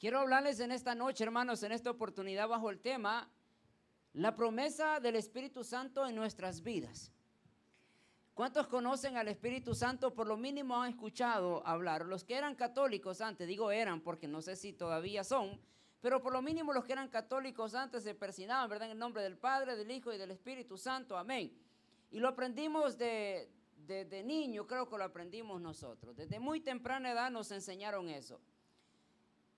Quiero hablarles en esta noche, hermanos, en esta oportunidad bajo el tema, la promesa del Espíritu Santo en nuestras vidas. ¿Cuántos conocen al Espíritu Santo? Por lo mínimo han escuchado hablar. Los que eran católicos antes, digo eran porque no sé si todavía son, pero por lo mínimo los que eran católicos antes se persinaban, ¿verdad? En el nombre del Padre, del Hijo y del Espíritu Santo, amén. Y lo aprendimos desde niño, creo que lo aprendimos nosotros. Desde muy temprana edad nos enseñaron eso.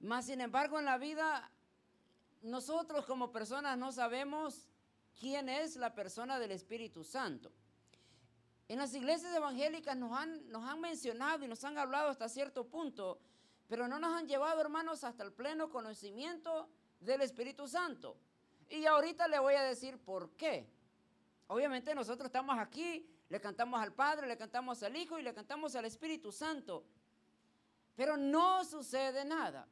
Mas, sin embargo, en la vida, nosotros como personas no sabemos quién es la persona del Espíritu Santo. En las iglesias evangélicas nos han mencionado y nos han hablado hasta cierto punto, pero no nos han llevado, hermanos, hasta el pleno conocimiento del Espíritu Santo. Y ahorita le voy a decir por qué. Obviamente nosotros estamos aquí, le cantamos al Padre, le cantamos al Hijo y le cantamos al Espíritu Santo, pero no sucede nada.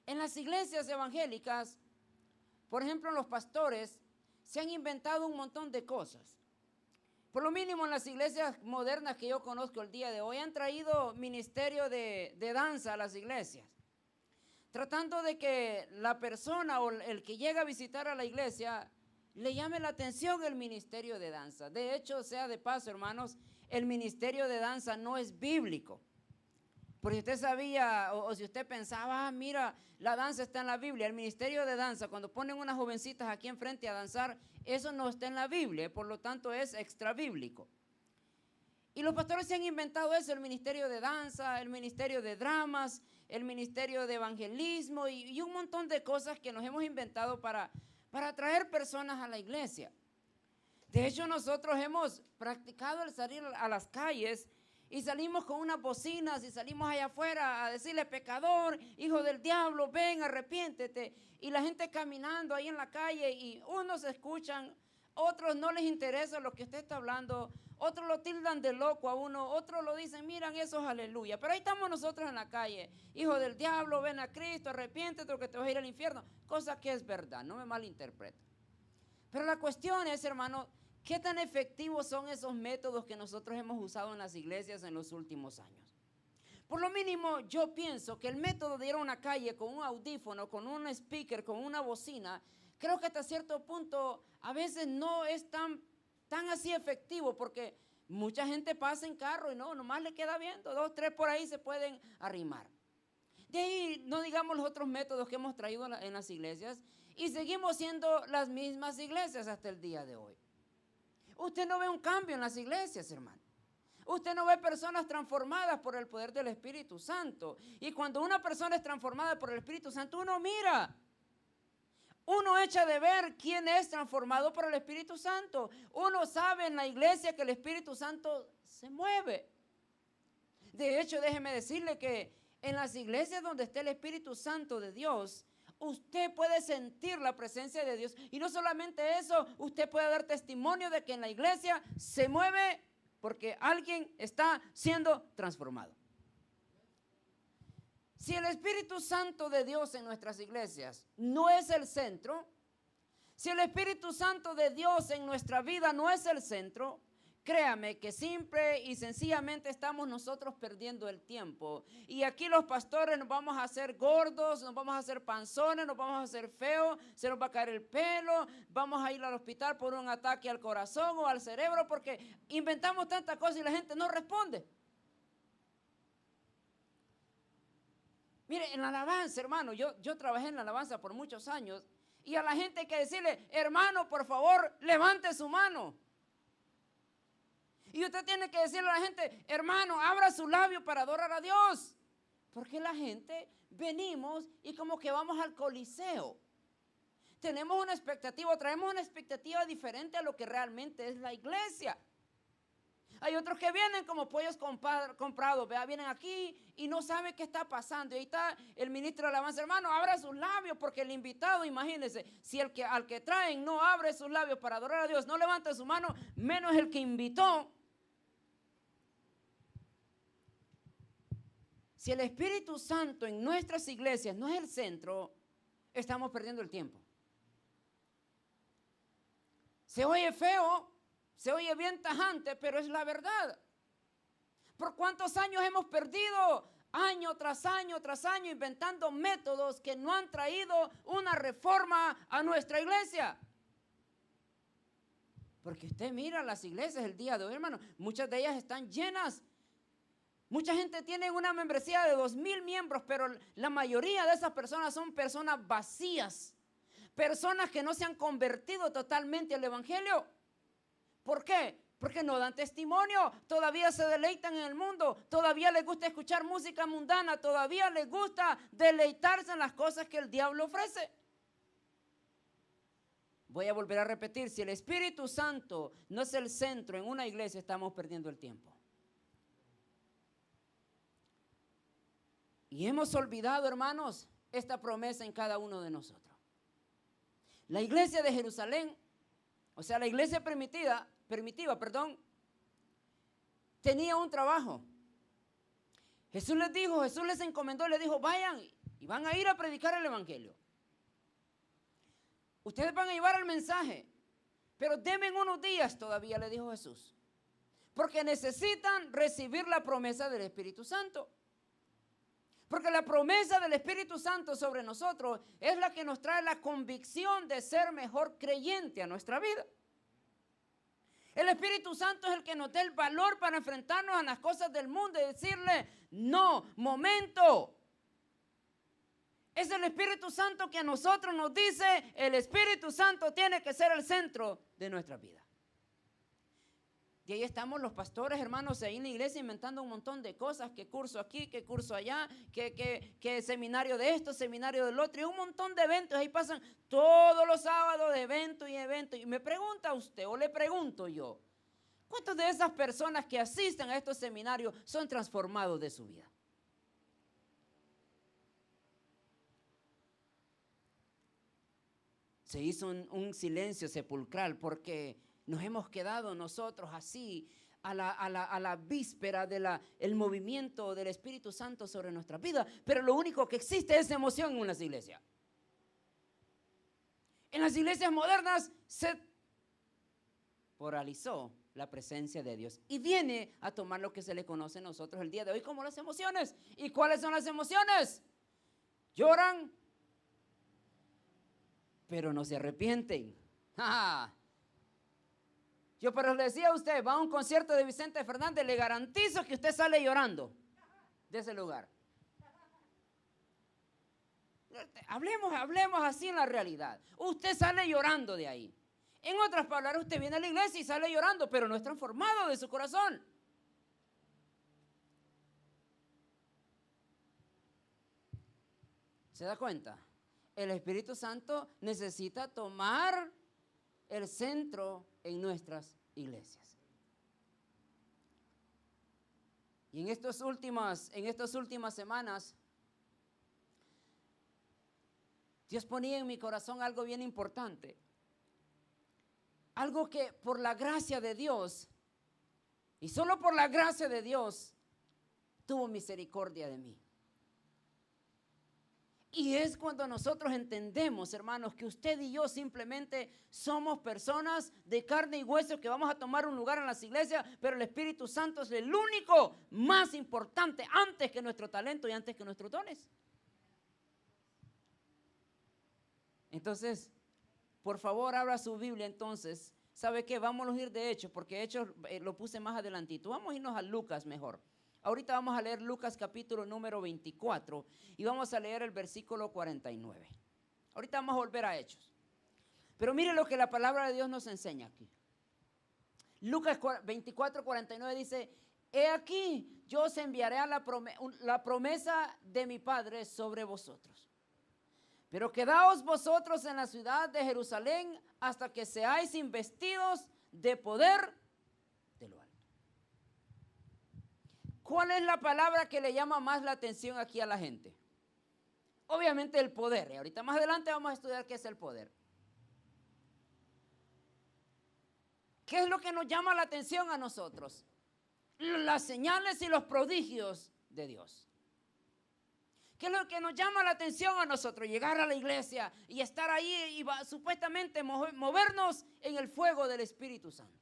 En las iglesias evangélicas, por ejemplo, los pastores se han inventado un montón de cosas. Por lo mínimo en las iglesias modernas que yo conozco el día de hoy han traído ministerio de danza a las iglesias, tratando de que la persona o el que llega a visitar a la iglesia le llame la atención el ministerio de danza. De hecho, sea de paso, hermanos, el ministerio de danza no es bíblico. Porque si usted sabía o si usted pensaba, mira, la danza está en la Biblia, el ministerio de danza, cuando ponen unas jovencitas aquí enfrente a danzar, eso no está en la Biblia, por lo tanto es extra bíblico. Y los pastores se han inventado eso, el ministerio de danza, el ministerio de dramas, el ministerio de evangelismo y un montón de cosas que nos hemos inventado para atraer personas a la iglesia. De hecho, nosotros hemos practicado el salir a las calles y salimos con unas bocinas y salimos allá afuera a decirle: pecador, hijo del diablo, ven, arrepiéntete. Y la gente caminando ahí en la calle y unos escuchan, otros no les interesa lo que usted está hablando, otros lo tildan de loco a uno, otros lo dicen, miran, eso es aleluya. Pero ahí estamos nosotros en la calle: hijo del diablo, ven a Cristo, arrepiéntete o que te vas a ir al infierno. Cosa que es verdad, no me malinterpreten. Pero la cuestión es, hermano, ¿qué tan efectivos son esos métodos que nosotros hemos usado en las iglesias en los últimos años? Por lo mínimo, yo pienso que el método de ir a una calle con un audífono, con un speaker, con una bocina, creo que hasta cierto punto a veces no es tan así efectivo, porque mucha gente pasa en carro y nomás le queda viendo, 2, 3 por ahí se pueden arrimar. De ahí no digamos los otros métodos que hemos traído en las iglesias y seguimos siendo las mismas iglesias hasta el día de hoy. Usted no ve un cambio en las iglesias, hermano. Usted no ve personas transformadas por el poder del Espíritu Santo. Y cuando una persona es transformada por el Espíritu Santo, uno mira. Uno echa de ver quién es transformado por el Espíritu Santo. Uno sabe en la iglesia que el Espíritu Santo se mueve. De hecho, déjeme decirle que en las iglesias donde está el Espíritu Santo de Dios, usted puede sentir la presencia de Dios. Y no solamente eso, usted puede dar testimonio de que en la iglesia se mueve porque alguien está siendo transformado. Si el Espíritu Santo de Dios en nuestras iglesias no es el centro, si el Espíritu Santo de Dios en nuestra vida no es el centro, créame que simple y sencillamente estamos nosotros perdiendo el tiempo. Y aquí los pastores nos vamos a hacer gordos, nos vamos a hacer panzones, nos vamos a hacer feos, se nos va a caer el pelo, vamos a ir al hospital por un ataque al corazón o al cerebro porque inventamos tantas cosas y la gente no responde. Mire, en la alabanza, hermano, yo trabajé en la alabanza por muchos años y a la gente hay que decirle: hermano, por favor, levante su mano. Y usted tiene que decirle a la gente: hermano, abra su labio para adorar a Dios. Porque la gente venimos y como que vamos al coliseo. Tenemos una expectativa, traemos una expectativa diferente a lo que realmente es la iglesia. Hay otros que vienen como pollos comprados, vienen aquí y no saben qué está pasando. Y ahí está el ministro de alabanza: hermano, abra sus labios, porque el invitado, imagínense, si al que traen no abre sus labios para adorar a Dios, no levanta su mano, menos el que invitó. Si el Espíritu Santo en nuestras iglesias no es el centro, estamos perdiendo el tiempo. Se oye feo, se oye bien tajante, pero es la verdad. ¿Por cuántos años hemos perdido año tras año tras año, inventando métodos que no han traído una reforma a nuestra iglesia. Porque usted mira las iglesias el día de hoy, hermano, muchas de ellas están llenas. Mucha gente tiene una membresía de 2,000 miembros, pero la mayoría de esas personas son personas vacías. Personas que no se han convertido totalmente al evangelio. ¿Por qué? Porque no dan testimonio, todavía se deleitan en el mundo, todavía les gusta escuchar música mundana, todavía les gusta deleitarse en las cosas que el diablo ofrece. Voy a volver a repetir, si el Espíritu Santo no es el centro en una iglesia, estamos perdiendo el tiempo. Y hemos olvidado, hermanos, esta promesa en cada uno de nosotros. La iglesia de Jerusalén, o sea, la iglesia primitiva, tenía un trabajo. Jesús les encomendó, les dijo, vayan y van a ir a predicar el evangelio. Ustedes van a llevar el mensaje, pero denme unos días todavía, le dijo Jesús, porque necesitan recibir la promesa del Espíritu Santo. Porque la promesa del Espíritu Santo sobre nosotros es la que nos trae la convicción de ser mejor creyente a nuestra vida. El Espíritu Santo es el que nos da el valor para enfrentarnos a las cosas del mundo y decirle, no, momento. Es el Espíritu Santo que a nosotros nos dice, el Espíritu Santo tiene que ser el centro de nuestra vida. Y ahí estamos los pastores, hermanos, ahí en la iglesia inventando un montón de cosas, que curso aquí, que curso allá, que seminario de esto, seminario del otro, y un montón de eventos. Ahí pasan todos los sábados de evento y evento. Y me pregunta usted, o le pregunto yo, ¿cuántas de esas personas que asisten a estos seminarios son transformados de su vida? Se hizo un silencio sepulcral porque nos hemos quedado nosotros así a la víspera del movimiento del Espíritu Santo sobre nuestra vida. Pero lo único que existe es emoción en las iglesias. En las iglesias modernas se poralizó la presencia de Dios y viene a tomar lo que se le conoce a nosotros el día de hoy como las emociones. ¿Y cuáles son las emociones? Lloran, pero no se arrepienten. ¡Ja! Yo pero le decía a usted, va a un concierto de Vicente Fernández, le garantizo que usted sale llorando de ese lugar. Hablemos así en la realidad. Usted sale llorando de ahí. En otras palabras, usted viene a la iglesia y sale llorando, pero no es transformado de su corazón. ¿Se da cuenta? El Espíritu Santo necesita tomar el centro en nuestras iglesias. Y en estas últimas semanas, Dios ponía en mi corazón algo bien importante. Algo que por la gracia de Dios, y solo por la gracia de Dios, tuvo misericordia de mí. Y es cuando nosotros entendemos, hermanos, que usted y yo simplemente somos personas de carne y hueso que vamos a tomar un lugar en las iglesias, pero el Espíritu Santo es el único más importante antes que nuestro talento y antes que nuestros dones. Entonces, por favor, abra su Biblia entonces. ¿Sabe qué? Vamos a ir de Hechos, porque Hechos lo puse más adelantito. Vamos a irnos a Lucas mejor. Ahorita vamos a leer Lucas capítulo número 24 y vamos a leer el versículo 49. Ahorita vamos a volver a Hechos. Pero mire lo que la palabra de Dios nos enseña aquí. Lucas 24, 49 dice, he aquí, yo os enviaré a la promesa de mi Padre sobre vosotros. Pero quedaos vosotros en la ciudad de Jerusalén hasta que seáis investidos de poder de lo alto. ¿Cuál es la palabra que le llama más la atención aquí a la gente? Obviamente el poder. Y ahorita más adelante vamos a estudiar qué es el poder. ¿Qué es lo que nos llama la atención a nosotros? Las señales y los prodigios de Dios. ¿Qué es lo que nos llama la atención a nosotros? Llegar a la iglesia y estar ahí y supuestamente movernos en el fuego del Espíritu Santo.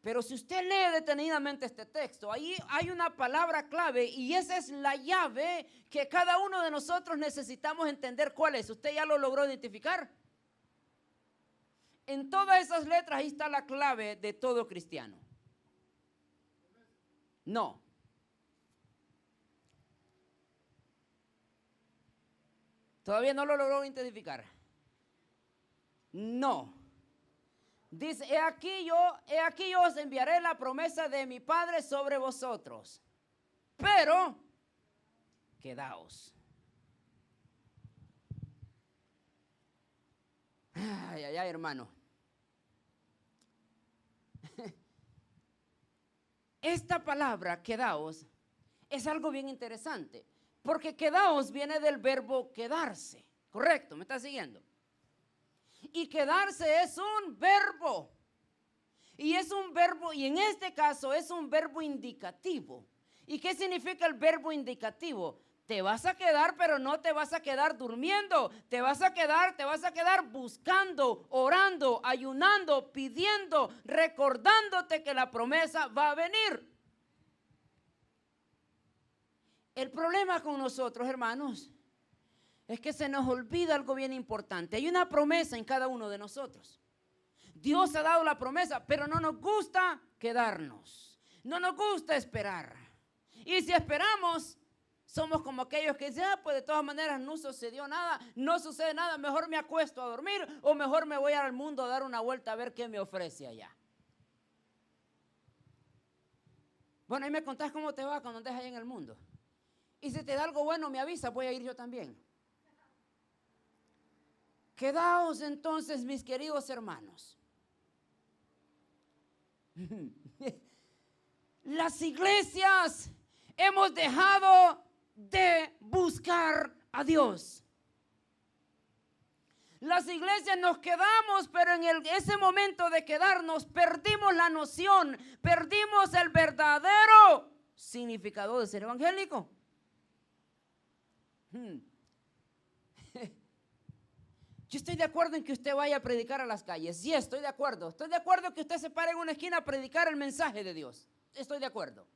Pero si usted lee detenidamente este texto, ahí hay una palabra clave y esa es la llave que cada uno de nosotros necesitamos entender cuál es. ¿Usted ya lo logró identificar? En todas esas letras ahí está la clave de todo cristiano. No. ¿Todavía no lo logró identificar? No. Dice, he aquí yo os enviaré la promesa de mi Padre sobre vosotros, pero quedaos. Ay, ay, ay, hermano. Esta palabra, quedaos, es algo bien interesante, porque quedaos viene del verbo quedarse, ¿correcto? ¿Me está siguiendo? Y quedarse es un verbo. Y es un verbo, y en este caso es un verbo indicativo. ¿Y qué significa el verbo indicativo? Te vas a quedar, pero no te vas a quedar durmiendo. Te vas a quedar buscando, orando, ayunando, pidiendo, recordándote que la promesa va a venir. El problema con nosotros, hermanos, es que se nos olvida algo bien importante. Hay una promesa en cada uno de nosotros. Dios ha dado la promesa, pero no nos gusta quedarnos. No nos gusta esperar. Y si esperamos, somos como aquellos que dicen, pues de todas maneras no sucedió nada, no sucede nada, mejor me acuesto a dormir o mejor me voy al mundo a dar una vuelta a ver qué me ofrece allá. Bueno, ahí me contás cómo te va cuando andes allá en el mundo. Y si te da algo bueno, me avisa, voy a ir yo también. Quedaos entonces, mis queridos hermanos. Las iglesias hemos dejado de buscar a Dios. Las iglesias nos quedamos, pero en ese momento de quedarnos perdimos la noción, perdimos el verdadero significado de ser evangélico. Yo estoy de acuerdo en que usted vaya a predicar a las calles. Sí, estoy de acuerdo. Estoy de acuerdo que usted se pare en una esquina a predicar el mensaje de Dios. Estoy de acuerdo.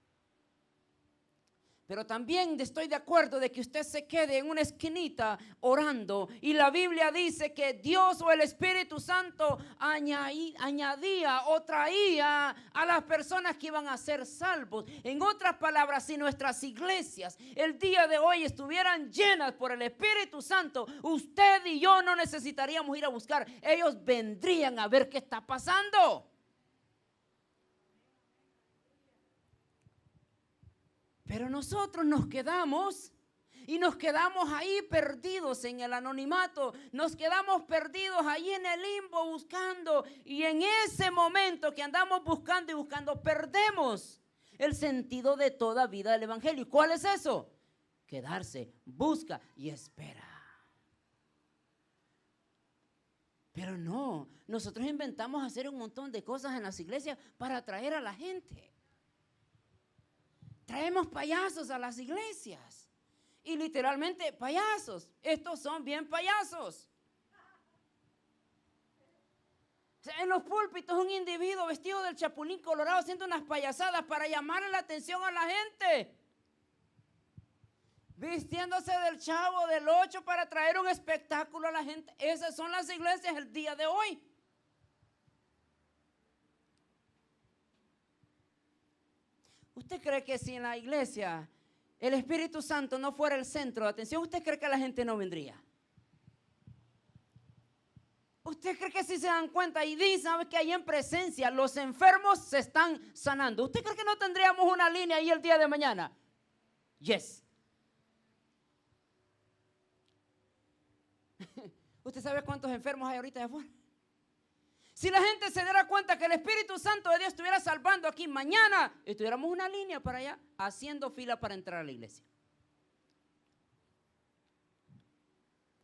Pero también estoy de acuerdo de que usted se quede en una esquinita orando. Y la Biblia dice que Dios o el Espíritu Santo añadía o traía a las personas que iban a ser salvos. En otras palabras, si nuestras iglesias el día de hoy estuvieran llenas por el Espíritu Santo, usted y yo no necesitaríamos ir a buscar. Ellos vendrían a ver qué está pasando. Pero nosotros nos quedamos y nos quedamos ahí perdidos en el anonimato, nos quedamos perdidos ahí en el limbo buscando, y en ese momento que andamos buscando y buscando perdemos el sentido de toda vida del evangelio. ¿Y cuál es eso? Quedarse, busca y espera. Pero no, nosotros inventamos hacer un montón de cosas en las iglesias para atraer a la gente. Traemos payasos a las iglesias. Y literalmente payasos. Estos son bien payasos. O sea, en los púlpitos un individuo vestido del Chapulín Colorado haciendo unas payasadas para llamar la atención a la gente. Vistiéndose del Chavo del 8 para traer un espectáculo a la gente. Esas son las iglesias el día de hoy. ¿Usted cree que si en la iglesia el Espíritu Santo no fuera el centro de atención, usted cree que la gente no vendría? ¿Usted cree que si se dan cuenta y dicen, sabe que ahí en presencia los enfermos se están sanando? ¿Usted cree que no tendríamos una línea ahí el día de mañana? Yes. ¿Usted sabe cuántos enfermos hay ahorita de afuera? Si la gente se diera cuenta que el Espíritu Santo de Dios estuviera salvando aquí mañana, estuviéramos una línea para allá, haciendo fila para entrar a la iglesia.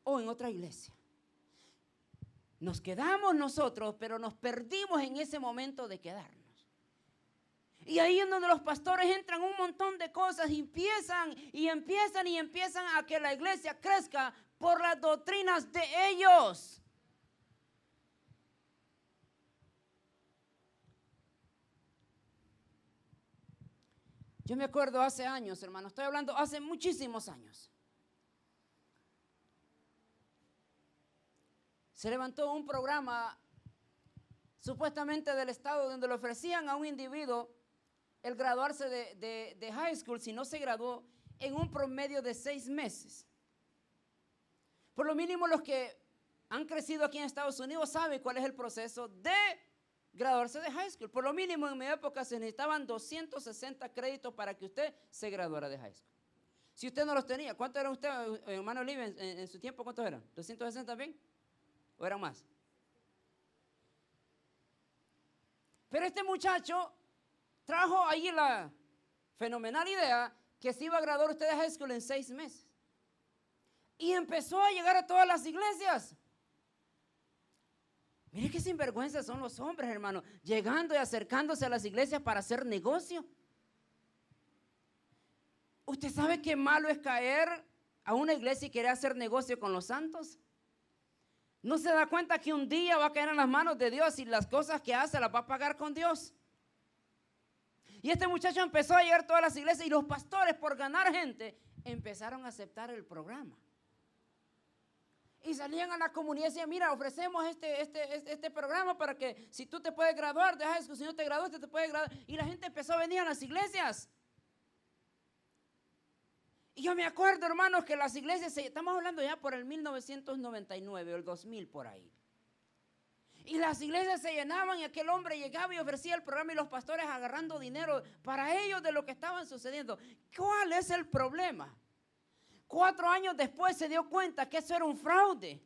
O en otra iglesia. Nos quedamos nosotros, pero nos perdimos en ese momento de quedarnos. Y ahí es donde los pastores entran un montón de cosas y empiezan a que la iglesia crezca por las doctrinas de ellos. Yo me acuerdo hace años, hermano, estoy hablando hace muchísimos años. Se levantó un programa supuestamente del Estado donde le ofrecían a un individuo el graduarse de high school si no se graduó en un promedio de 6 meses. Por lo mínimo los que han crecido aquí en Estados Unidos saben cuál es el proceso de graduarse de high school. Por lo mínimo en mi época se necesitaban 260 créditos para que usted se graduara de high school. Si usted no los tenía, ¿cuántos eran usted, hermano Olive, en su tiempo? ¿Cuántos eran? ¿260 también? ¿O eran más? Pero este muchacho trajo ahí la fenomenal idea que se iba a graduar usted de high school en 6 meses. Y empezó a llegar a todas las iglesias. Mire qué sinvergüenza son los hombres, hermano, llegando y acercándose a las iglesias para hacer negocio. ¿Usted sabe qué malo es caer a una iglesia y querer hacer negocio con los santos? ¿No se da cuenta que un día va a caer en las manos de Dios y las cosas que hace las va a pagar con Dios? Y este muchacho empezó a llegar a todas las iglesias y los pastores, por ganar gente, empezaron a aceptar el programa. Y salían a la comunidad y decían, mira, ofrecemos este programa para que si tú te puedes graduar de high school, si no te graduaste te puedes graduar. Y la gente empezó a venir a las iglesias. Y yo me acuerdo, hermanos, que las iglesias, estamos hablando ya por el 1999 o el 2000 por ahí. Y las iglesias se llenaban y aquel hombre llegaba y ofrecía el programa y los pastores agarrando dinero para ellos de lo que estaban sucediendo. ¿Cuál es el problema? 4 años después se dio cuenta que eso era un fraude.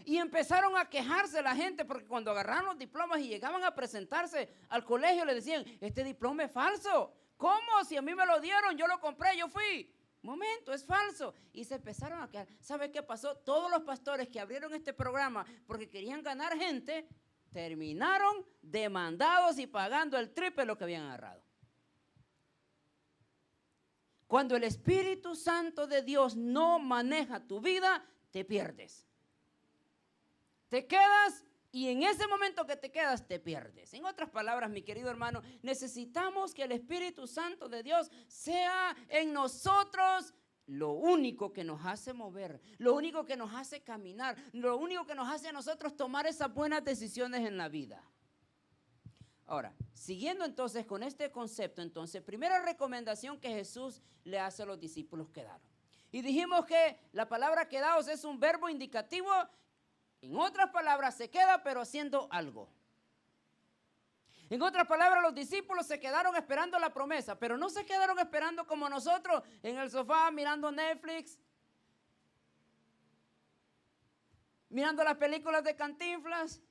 Y empezaron a quejarse la gente porque cuando agarraron los diplomas y llegaban a presentarse al colegio le decían, este diploma es falso. ¿Cómo? Si a mí me lo dieron, yo lo compré, yo fui. Momento, es falso. Y se empezaron a quejar. ¿Sabe qué pasó? Todos los pastores que abrieron este programa porque querían ganar gente, terminaron demandados y pagando el triple de lo que habían agarrado. Cuando el Espíritu Santo de Dios no maneja tu vida, te pierdes. Te quedas y en ese momento que te quedas, te pierdes. En otras palabras, mi querido hermano, necesitamos que el Espíritu Santo de Dios sea en nosotros lo único que nos hace mover, lo único que nos hace caminar, lo único que nos hace a nosotros tomar esas buenas decisiones en la vida. Ahora, siguiendo entonces con este concepto, entonces, primera recomendación que Jesús le hace a los discípulos: quedaron. Y dijimos que la palabra quedaos es un verbo indicativo. En otras palabras, se queda pero haciendo algo. En otras palabras, los discípulos se quedaron esperando la promesa, pero no se quedaron esperando como nosotros en el sofá mirando Netflix, mirando las películas de Cantinflas,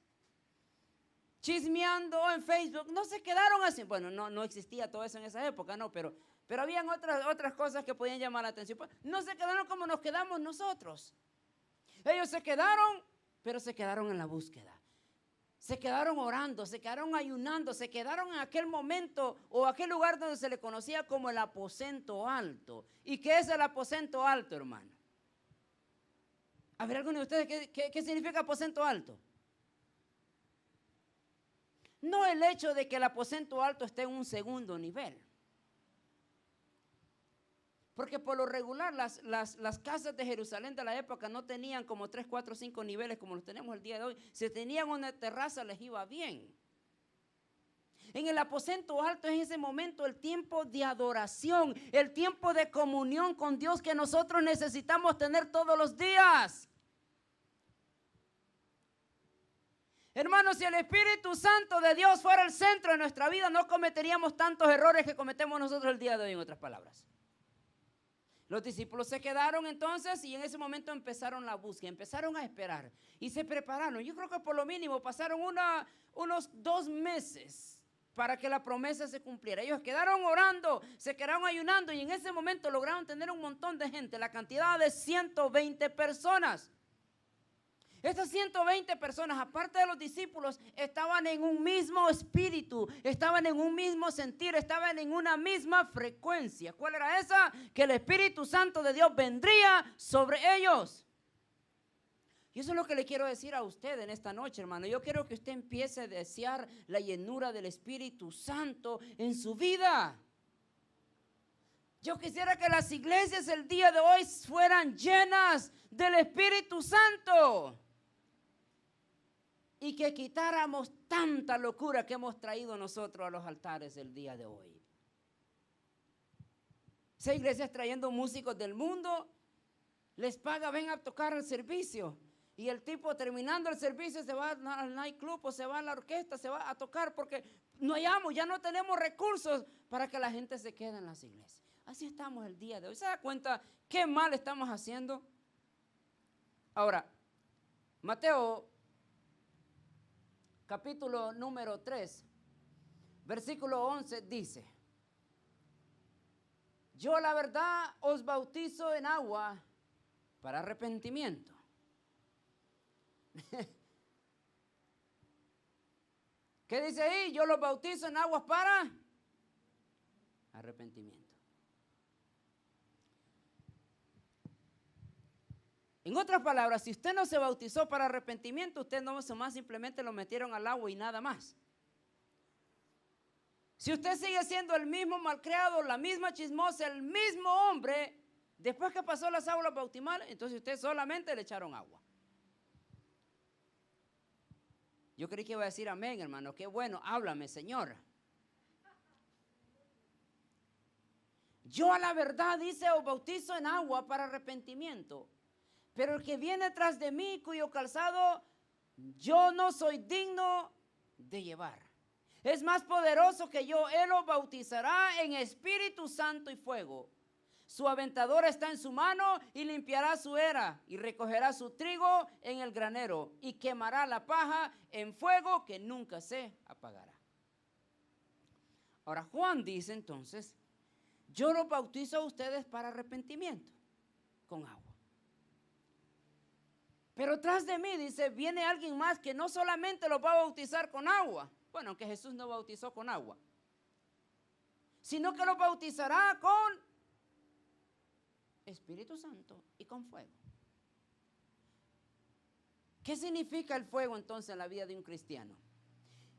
chismeando en Facebook. No se quedaron así. Bueno, no existía todo eso en esa época, no, pero habían otras cosas que podían llamar la atención. No se quedaron como nos quedamos nosotros. Ellos se quedaron, pero se quedaron en la búsqueda. Se quedaron orando, se quedaron ayunando, se quedaron en aquel momento o aquel lugar donde se le conocía como el aposento alto. ¿Y qué es el aposento alto, hermano? A ver, alguno de ustedes, ¿qué significa aposento alto? No el hecho de que el aposento alto esté en un segundo nivel. Porque por lo regular las casas de Jerusalén de la época no tenían como 3, 4, 5 niveles como los tenemos el día de hoy. Si tenían una terraza les iba bien. En el aposento alto es ese momento, el tiempo de adoración, el tiempo de comunión con Dios que nosotros necesitamos tener todos los días. Hermanos, si el Espíritu Santo de Dios fuera el centro de nuestra vida, no cometeríamos tantos errores que cometemos nosotros el día de hoy, en otras palabras. Los discípulos se quedaron entonces y en ese momento empezaron la búsqueda, empezaron a esperar y se prepararon. Yo creo que por lo mínimo pasaron unos 2 meses para que la promesa se cumpliera. Ellos quedaron orando, se quedaron ayunando y en ese momento lograron tener un montón de gente, la cantidad de 120 personas. Estas 120 personas, aparte de los discípulos, estaban en un mismo espíritu, estaban en un mismo sentir, estaban en una misma frecuencia. ¿Cuál era esa? Que el Espíritu Santo de Dios vendría sobre ellos. Y eso es lo que le quiero decir a usted en esta noche, hermano. Yo quiero que usted empiece a desear la llenura del Espíritu Santo en su vida. Yo quisiera que las iglesias el día de hoy fueran llenas del Espíritu Santo. Y que quitáramos tanta locura que hemos traído nosotros a los altares el día de hoy. Esa iglesia trayendo músicos del mundo, les paga, ven a tocar el servicio. Y el tipo terminando el servicio se va al nightclub o se va a la orquesta, se va a tocar porque no hallamos, ya no tenemos recursos para que la gente se quede en las iglesias. Así estamos el día de hoy. ¿Se da cuenta qué mal estamos haciendo? Ahora, Mateo, capítulo número 3, versículo 11 dice: yo la verdad os bautizo en agua para arrepentimiento. ¿Qué dice ahí? Yo los bautizo en aguas para arrepentimiento. En otras palabras, si usted no se bautizó para arrepentimiento, usted no más simplemente lo metieron al agua y nada más. Si usted sigue siendo el mismo malcriado, la misma chismosa, el mismo hombre, después que pasó las aguas bautismales, entonces usted solamente le echaron agua. Yo creí que iba a decir amén, hermano. Qué bueno, háblame, Señor. Yo a la verdad, dice, os bautizo en agua para arrepentimiento. Pero el que viene tras de mí, cuyo calzado yo no soy digno de llevar, es más poderoso que yo. Él os bautizará en Espíritu Santo y fuego. Su aventador está en su mano y limpiará su era y recogerá su trigo en el granero y quemará la paja en fuego que nunca se apagará. Ahora Juan dice entonces: yo los bautizo a ustedes para arrepentimiento con agua. Pero tras de mí, dice, viene alguien más que no solamente los va a bautizar con agua. Bueno, aunque Jesús no bautizó con agua, sino que los bautizará con Espíritu Santo y con fuego. ¿Qué significa el fuego entonces en la vida de un cristiano?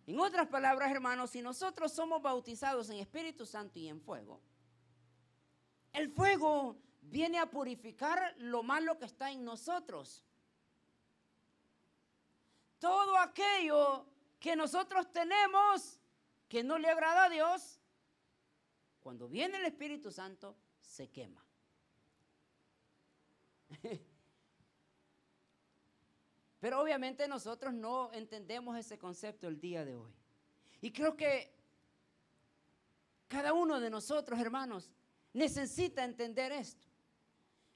En otras palabras, hermanos, si nosotros somos bautizados en Espíritu Santo y en fuego, el fuego viene a purificar lo malo que está en nosotros. Todo aquello que nosotros tenemos que no le agrada a Dios, cuando viene el Espíritu Santo, se quema. Pero obviamente nosotros no entendemos ese concepto el día de hoy. Y creo que cada uno de nosotros, hermanos, necesita entender esto.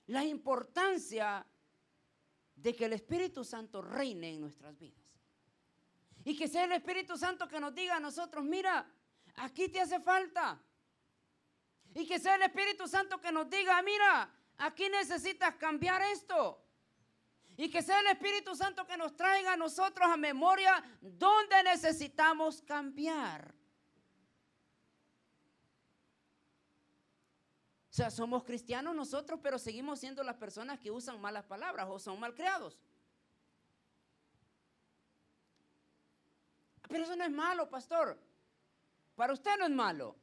La importancia de que el Espíritu Santo reine en nuestras vidas. Y que sea el Espíritu Santo que nos diga a nosotros: mira, aquí te hace falta. Y que sea el Espíritu Santo que nos diga: mira, aquí necesitas cambiar esto. Y que sea el Espíritu Santo que nos traiga a nosotros a memoria donde necesitamos cambiar. O sea, somos cristianos nosotros, pero seguimos siendo las personas que usan malas palabras o son malcriados. Pero eso no es malo, pastor. Para usted no es malo.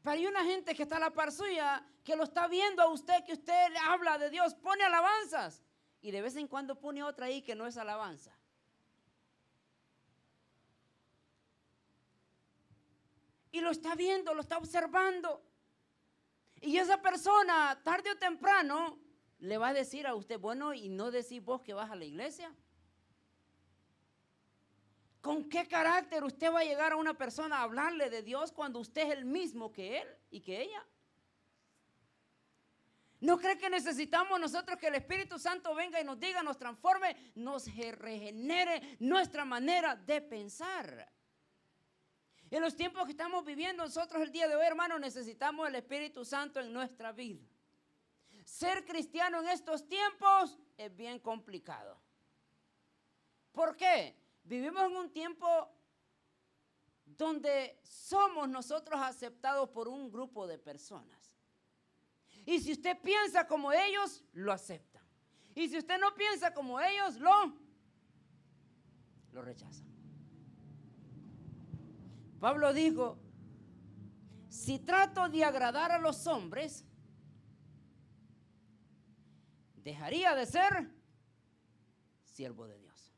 Pero hay una gente que está a la par suya, que lo está viendo a usted, que usted habla de Dios, pone alabanzas. Y de vez en cuando pone otra ahí que no es alabanza. Y lo está viendo, lo está observando. Y esa persona, tarde o temprano, le va a decir a usted: bueno, ¿y no decís vos que vas a la iglesia? ¿Con qué carácter usted va a llegar a una persona a hablarle de Dios cuando usted es el mismo que él y que ella? ¿No cree que necesitamos nosotros que el Espíritu Santo venga y nos diga, nos transforme, nos regenere nuestra manera de pensar? En los tiempos que estamos viviendo nosotros el día de hoy, hermanos, necesitamos el Espíritu Santo en nuestra vida. Ser cristiano en estos tiempos es bien complicado. ¿Por qué? Vivimos en un tiempo donde somos nosotros aceptados por un grupo de personas. Y si usted piensa como ellos, lo aceptan. Y si usted no piensa como ellos, lo rechazan. Pablo dijo, si trato de agradar a los hombres, dejaría de ser siervo de Dios.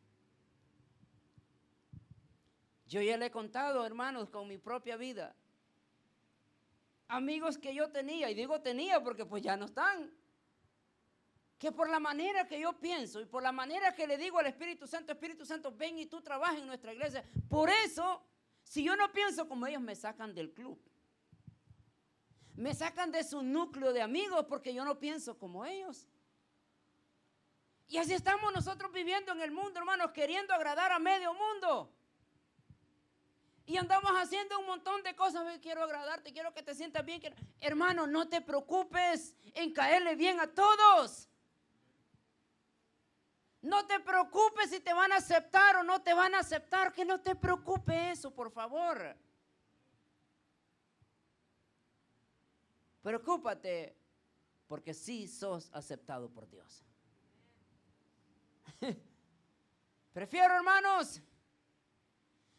Yo ya le he contado, hermanos, con mi propia vida, amigos que yo tenía, y digo tenía porque pues ya no están, que por la manera que yo pienso y por la manera que le digo al Espíritu Santo, ven y tú trabajas en nuestra iglesia. Por eso, si yo no pienso como ellos, me sacan del club. Me sacan de su núcleo de amigos porque yo no pienso como ellos. Y así estamos nosotros viviendo en el mundo, hermanos, queriendo agradar a medio mundo. Y andamos haciendo un montón de cosas. Quiero agradarte, quiero que te sientas bien. Hermano, no te preocupes en caerle bien a todos. No te preocupes si te van a aceptar o no te van a aceptar. Que no te preocupe eso, por favor. Preocúpate porque sí sos aceptado por Dios. Prefiero, hermanos,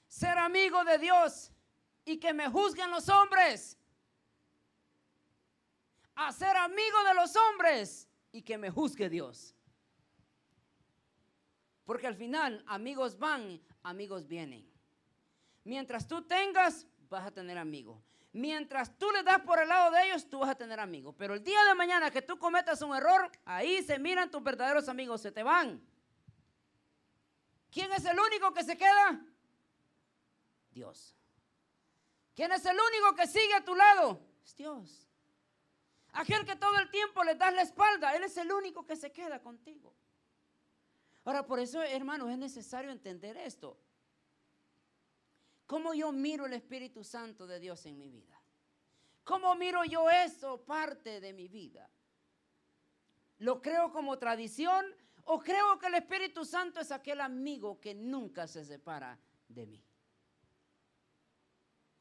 ser amigo de Dios y que me juzguen los hombres, a ser amigo de los hombres y que me juzgue Dios. Porque al final, amigos van, amigos vienen. Mientras tú tengas, vas a tener amigos. Mientras tú le das por el lado de ellos, tú vas a tener amigos. Pero el día de mañana que tú cometas un error, ahí se miran tus verdaderos amigos, se te van. ¿Quién es el único que se queda? Dios. ¿Quién es el único que sigue a tu lado? Es Dios. Aquel que todo el tiempo le das la espalda, Él es el único que se queda contigo. Ahora, por eso, hermanos, es necesario entender esto. ¿Cómo yo miro el Espíritu Santo de Dios en mi vida? ¿Cómo miro yo eso parte de mi vida? ¿Lo creo como tradición o creo que el Espíritu Santo es aquel amigo que nunca se separa de mí?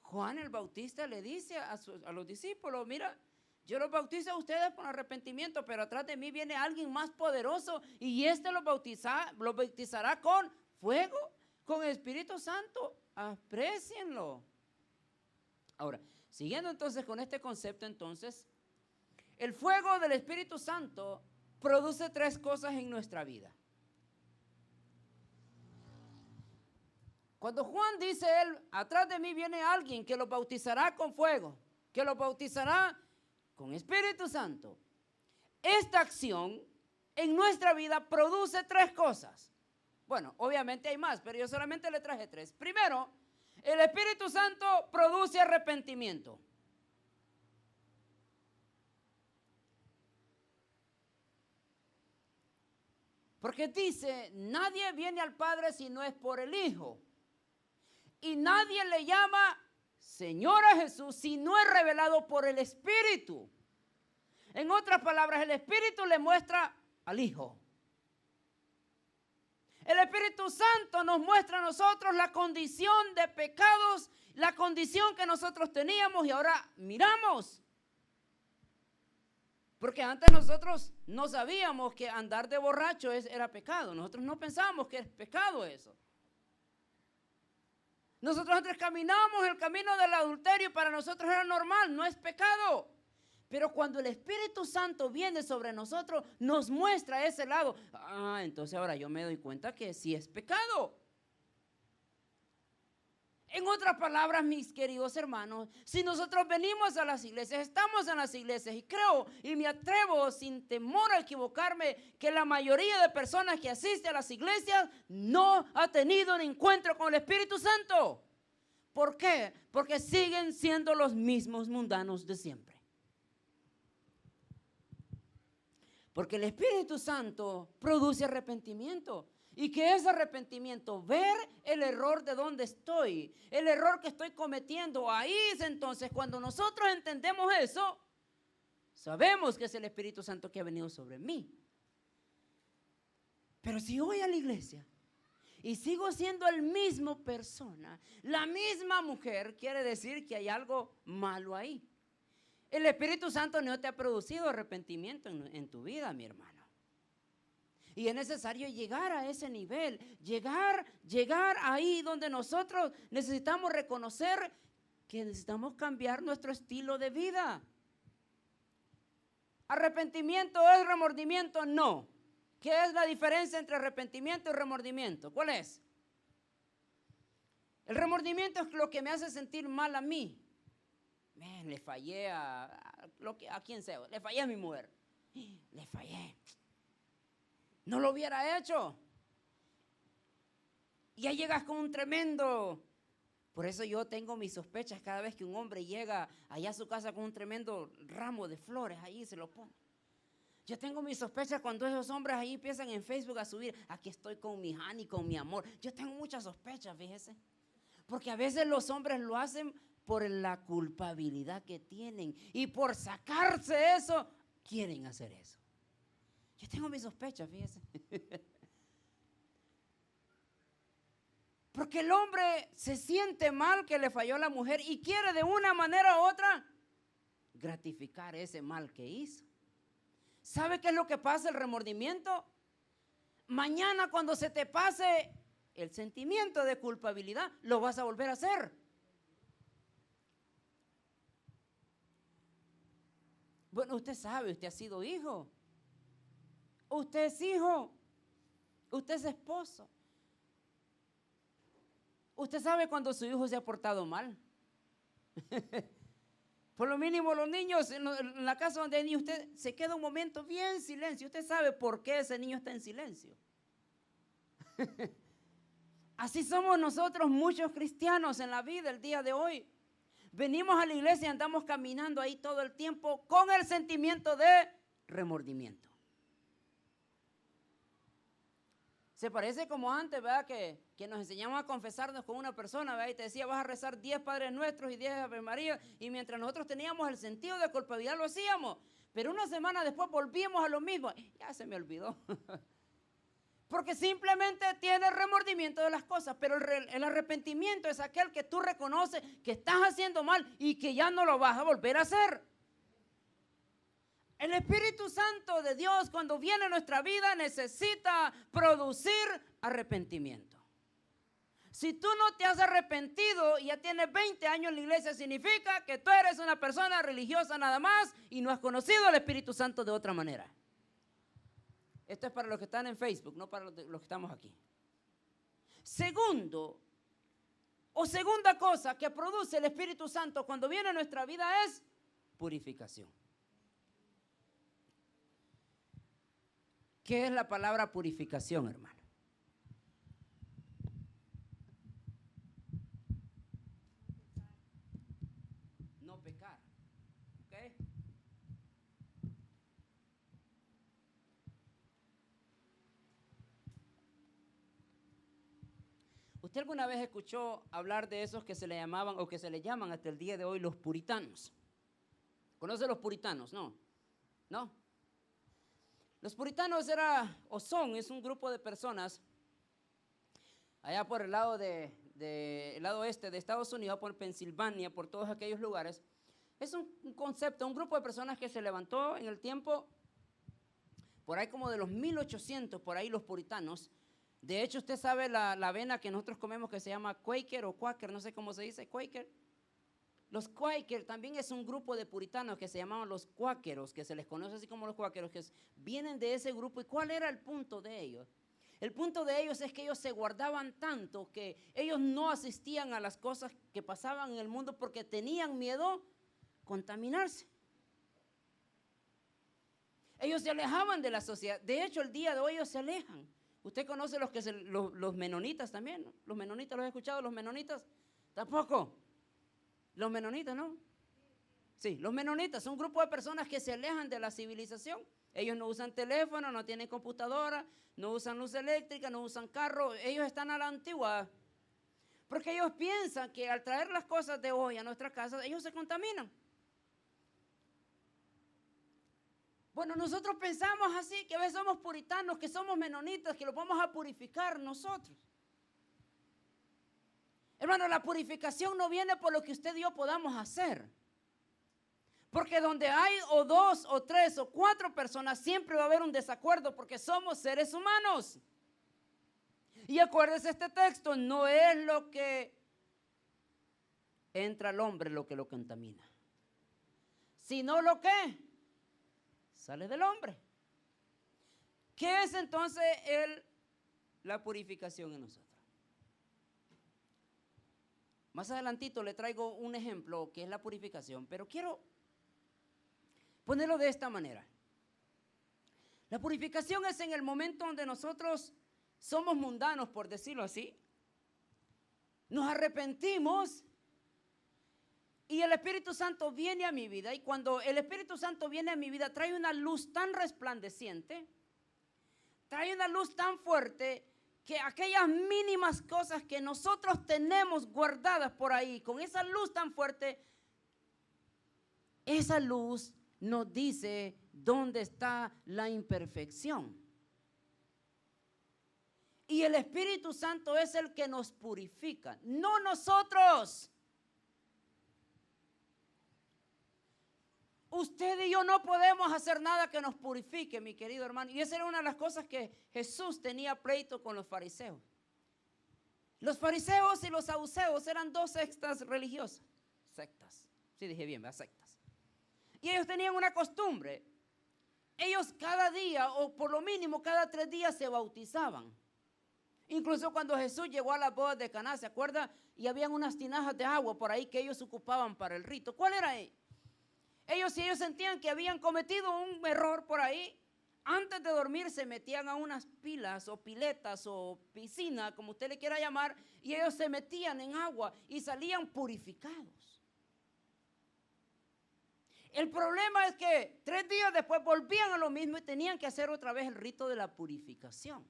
Juan el Bautista le dice a los discípulos, mira, yo los bautizo a ustedes con arrepentimiento, pero atrás de mí viene alguien más poderoso y los bautizará con fuego, con el Espíritu Santo. Aprécienlo. Ahora, siguiendo entonces con este concepto, entonces, el fuego del Espíritu Santo produce tres cosas en nuestra vida. Cuando Juan dice atrás de mí viene alguien que los bautizará con fuego, que los bautizará con Espíritu Santo. Esta acción en nuestra vida produce tres cosas. Bueno, obviamente hay más, pero yo solamente le traje tres. Primero, el Espíritu Santo produce arrepentimiento. Porque dice, nadie viene al Padre si no es por el Hijo. Y nadie le llama Señor a Jesús si no es revelado por el Espíritu. En otras palabras, el Espíritu le muestra al Hijo. El Espíritu Santo nos muestra a nosotros la condición de pecados, la condición que nosotros teníamos y ahora miramos. Porque antes nosotros no sabíamos que andar de borracho era pecado. Nosotros no pensábamos que es pecado eso. Nosotros antes caminábamos el camino del adulterio y para nosotros era normal, no es pecado. Pero cuando el Espíritu Santo viene sobre nosotros, nos muestra ese lado. Entonces ahora yo me doy cuenta que sí es pecado. En otras palabras, mis queridos hermanos, si nosotros venimos a las iglesias, estamos en las iglesias y creo y me atrevo sin temor a equivocarme que la mayoría de personas que asisten a las iglesias no ha tenido un encuentro con el Espíritu Santo. ¿Por qué? Porque siguen siendo los mismos mundanos de siempre. Porque el Espíritu Santo produce arrepentimiento. ¿Y qué es arrepentimiento? Ver el error de donde estoy, el error que estoy cometiendo. Ahí es entonces cuando nosotros entendemos eso, sabemos que es el Espíritu Santo que ha venido sobre mí. Pero si voy a la iglesia y sigo siendo el mismo persona, la misma mujer, quiere decir que hay algo malo ahí. El Espíritu Santo no te ha producido arrepentimiento en tu vida, mi hermano. Y es necesario llegar a ese nivel, llegar ahí donde nosotros necesitamos reconocer que necesitamos cambiar nuestro estilo de vida. ¿Arrepentimiento es remordimiento? No. ¿Qué es la diferencia entre arrepentimiento y remordimiento? ¿Cuál es? El remordimiento es lo que me hace sentir mal a mí. Le fallé a quien sea, le fallé a mi mujer. Le fallé. No lo hubiera hecho. Y ya llegas con un tremendo. Por eso yo tengo mis sospechas cada vez que un hombre llega allá a su casa con un tremendo ramo de flores, ahí se lo pone. Yo tengo mis sospechas cuando esos hombres ahí empiezan en Facebook a subir, aquí estoy con mi honey, con mi amor. Yo tengo muchas sospechas, fíjese. Porque a veces los hombres lo hacen por la culpabilidad que tienen. Y por sacarse eso, quieren hacer eso. Yo tengo mis sospechas, fíjese. Porque el hombre se siente mal que le falló a la mujer y quiere de una manera u otra gratificar ese mal que hizo. ¿Sabe qué es lo que pasa? El remordimiento. Mañana cuando se te pase el sentimiento de culpabilidad, lo vas a volver a hacer. Bueno, usted sabe, usted ha sido hijo. Usted es hijo. Usted es esposo. Usted sabe cuando su hijo se ha portado mal. Por lo mínimo los niños en la casa donde hay niños, usted se queda un momento bien en silencio. Usted sabe por qué ese niño está en silencio. Así somos nosotros muchos cristianos en la vida el día de hoy. Venimos a la iglesia y andamos caminando ahí todo el tiempo con el sentimiento de remordimiento. Se parece como antes, ¿verdad? Que nos enseñamos a confesarnos con una persona, ¿verdad? Y te decía, vas a rezar 10 Padres Nuestros y 10 Ave María. Y mientras nosotros teníamos el sentido de culpabilidad, lo hacíamos. Pero una semana después volvíamos a lo mismo. Ya se me olvidó. Porque simplemente tiene remordimiento de las cosas. Pero el arrepentimiento es aquel que tú reconoces que estás haciendo mal y que ya no lo vas a volver a hacer. El Espíritu Santo de Dios cuando viene a nuestra vida necesita producir arrepentimiento. Si tú no te has arrepentido y ya tienes 20 años en la iglesia, significa que tú eres una persona religiosa nada más y no has conocido al Espíritu Santo de otra manera. Esto es para los que están en Facebook, no para los que estamos aquí. Segunda cosa que produce el Espíritu Santo cuando viene a nuestra vida es purificación. ¿Qué es la palabra purificación, hermano? No pecar. ¿Ok? ¿Usted alguna vez escuchó hablar de esos que se le llamaban o que se le llaman hasta el día de hoy los puritanos? ¿Conoce los puritanos? No. ¿No? Los puritanos es un grupo de personas allá por el lado el lado este de Estados Unidos, por Pensilvania, por todos aquellos lugares. Es un concepto, un grupo de personas que se levantó en el tiempo, por ahí como de los 1800, por ahí los puritanos. De hecho, usted sabe la avena que nosotros comemos que se llama Quaker o Quaker, no sé cómo se dice, Quaker. Los Quaker también es un grupo de puritanos que se llamaban los cuáqueros, que se les conoce así como los cuáqueros, que vienen de ese grupo. ¿Y cuál era el punto de ellos? El punto de ellos es que ellos se guardaban tanto que ellos no asistían a las cosas que pasaban en el mundo porque tenían miedo contaminarse. Ellos se alejaban de la sociedad. De hecho, el día de hoy ellos se alejan. Usted conoce los menonitas también, ¿no? Los menonitas, ¿los he escuchado? ¿Los menonitas? Tampoco. Los menonitas, ¿no? Sí, los menonitas son un grupo de personas que se alejan de la civilización. Ellos no usan teléfono, no tienen computadora, no usan luz eléctrica, no usan carro. Ellos están a la antigua. Porque ellos piensan que al traer las cosas de hoy a nuestra casa, ellos se contaminan. Bueno, nosotros pensamos así, que a veces somos puritanos, que somos menonitas, que los vamos a purificar nosotros. Hermano, la purificación no viene por lo que usted y yo podamos hacer. Porque donde hay o dos o tres o cuatro personas, siempre va a haber un desacuerdo porque somos seres humanos. Y acuérdese este texto, no es lo que entra al hombre lo que lo contamina, sino lo que sale del hombre. ¿Qué es entonces la purificación en nosotros? Más adelantito le traigo un ejemplo que es la purificación, pero quiero ponerlo de esta manera. La purificación es en el momento donde nosotros somos mundanos, por decirlo así. Nos arrepentimos y el Espíritu Santo viene a mi vida. Y cuando el Espíritu Santo viene a mi vida, trae una luz tan resplandeciente, trae una luz tan fuerte, que aquellas mínimas cosas que nosotros tenemos guardadas por ahí, con esa luz tan fuerte, esa luz nos dice dónde está la imperfección. Y el Espíritu Santo es el que nos purifica, no nosotros. Usted y yo no podemos hacer nada que nos purifique, mi querido hermano. Y esa era una de las cosas que Jesús tenía pleito con los fariseos. Los fariseos y los saduceos eran dos sectas religiosas. Sectas. Sí dije bien, ¿verdad? Sectas. Y ellos tenían una costumbre. Ellos cada día, o por lo mínimo cada 3 días, se bautizaban. Incluso cuando Jesús llegó a las bodas de Caná, ¿se acuerda? Y habían unas tinajas de agua por ahí que ellos ocupaban para el rito. ¿Cuál era ello? Si ellos sentían que habían cometido un error por ahí, antes de dormir se metían a unas pilas o piletas o piscina, como usted le quiera llamar, y ellos se metían en agua y salían purificados. El problema es que 3 días después volvían a lo mismo y tenían que hacer otra vez el rito de la purificación.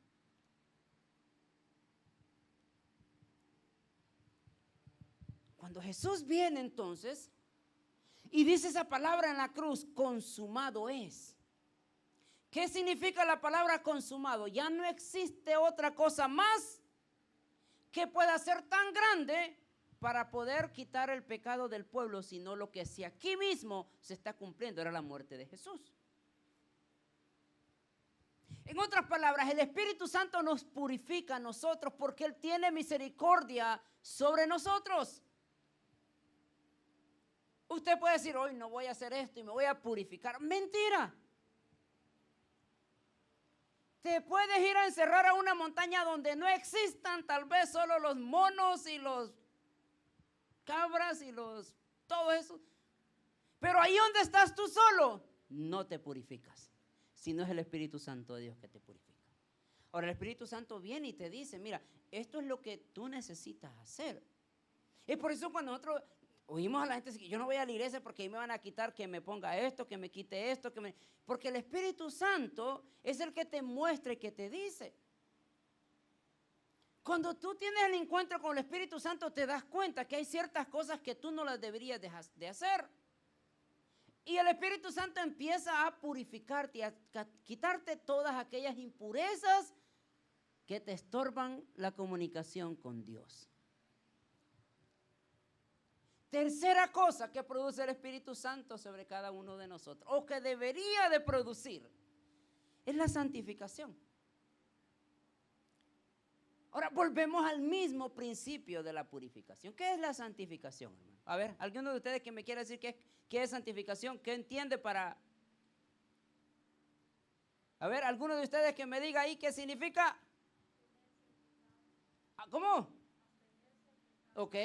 Cuando Jesús viene entonces y dice esa palabra en la cruz, consumado es. ¿Qué significa la palabra consumado? Ya no existe otra cosa más que pueda ser tan grande para poder quitar el pecado del pueblo, sino lo que si aquí mismo se está cumpliendo era la muerte de Jesús. En otras palabras, el Espíritu Santo nos purifica a nosotros porque Él tiene misericordia sobre nosotros. Usted puede decir, hoy no voy a hacer esto y me voy a purificar. Mentira. Te puedes ir a encerrar a una montaña donde no existan tal vez solo los monos y los cabras y todo eso. Pero ahí donde estás tú solo, no te purificas. Si no es el Espíritu Santo de Dios que te purifica. Ahora el Espíritu Santo viene y te dice, mira, esto es lo que tú necesitas hacer. Es por eso cuando nosotros oímos a la gente decir, yo no voy a la iglesia porque ahí me van a quitar que me ponga esto, que me quite esto, porque el Espíritu Santo es el que te muestra y que te dice. Cuando tú tienes el encuentro con el Espíritu Santo te das cuenta que hay ciertas cosas que tú no las deberías de hacer. Y el Espíritu Santo empieza a purificarte, a quitarte todas aquellas impurezas que te estorban la comunicación con Dios. Tercera cosa que produce el Espíritu Santo sobre cada uno de nosotros, o que debería de producir, es la santificación. Ahora volvemos al mismo principio de la purificación. ¿Qué es la santificación, hermano? A ver, ¿alguno de ustedes que me quiera decir qué es santificación? ¿Qué entiende para? A ver, ¿alguno de ustedes que me diga ahí qué significa? ¿Cómo? Ok.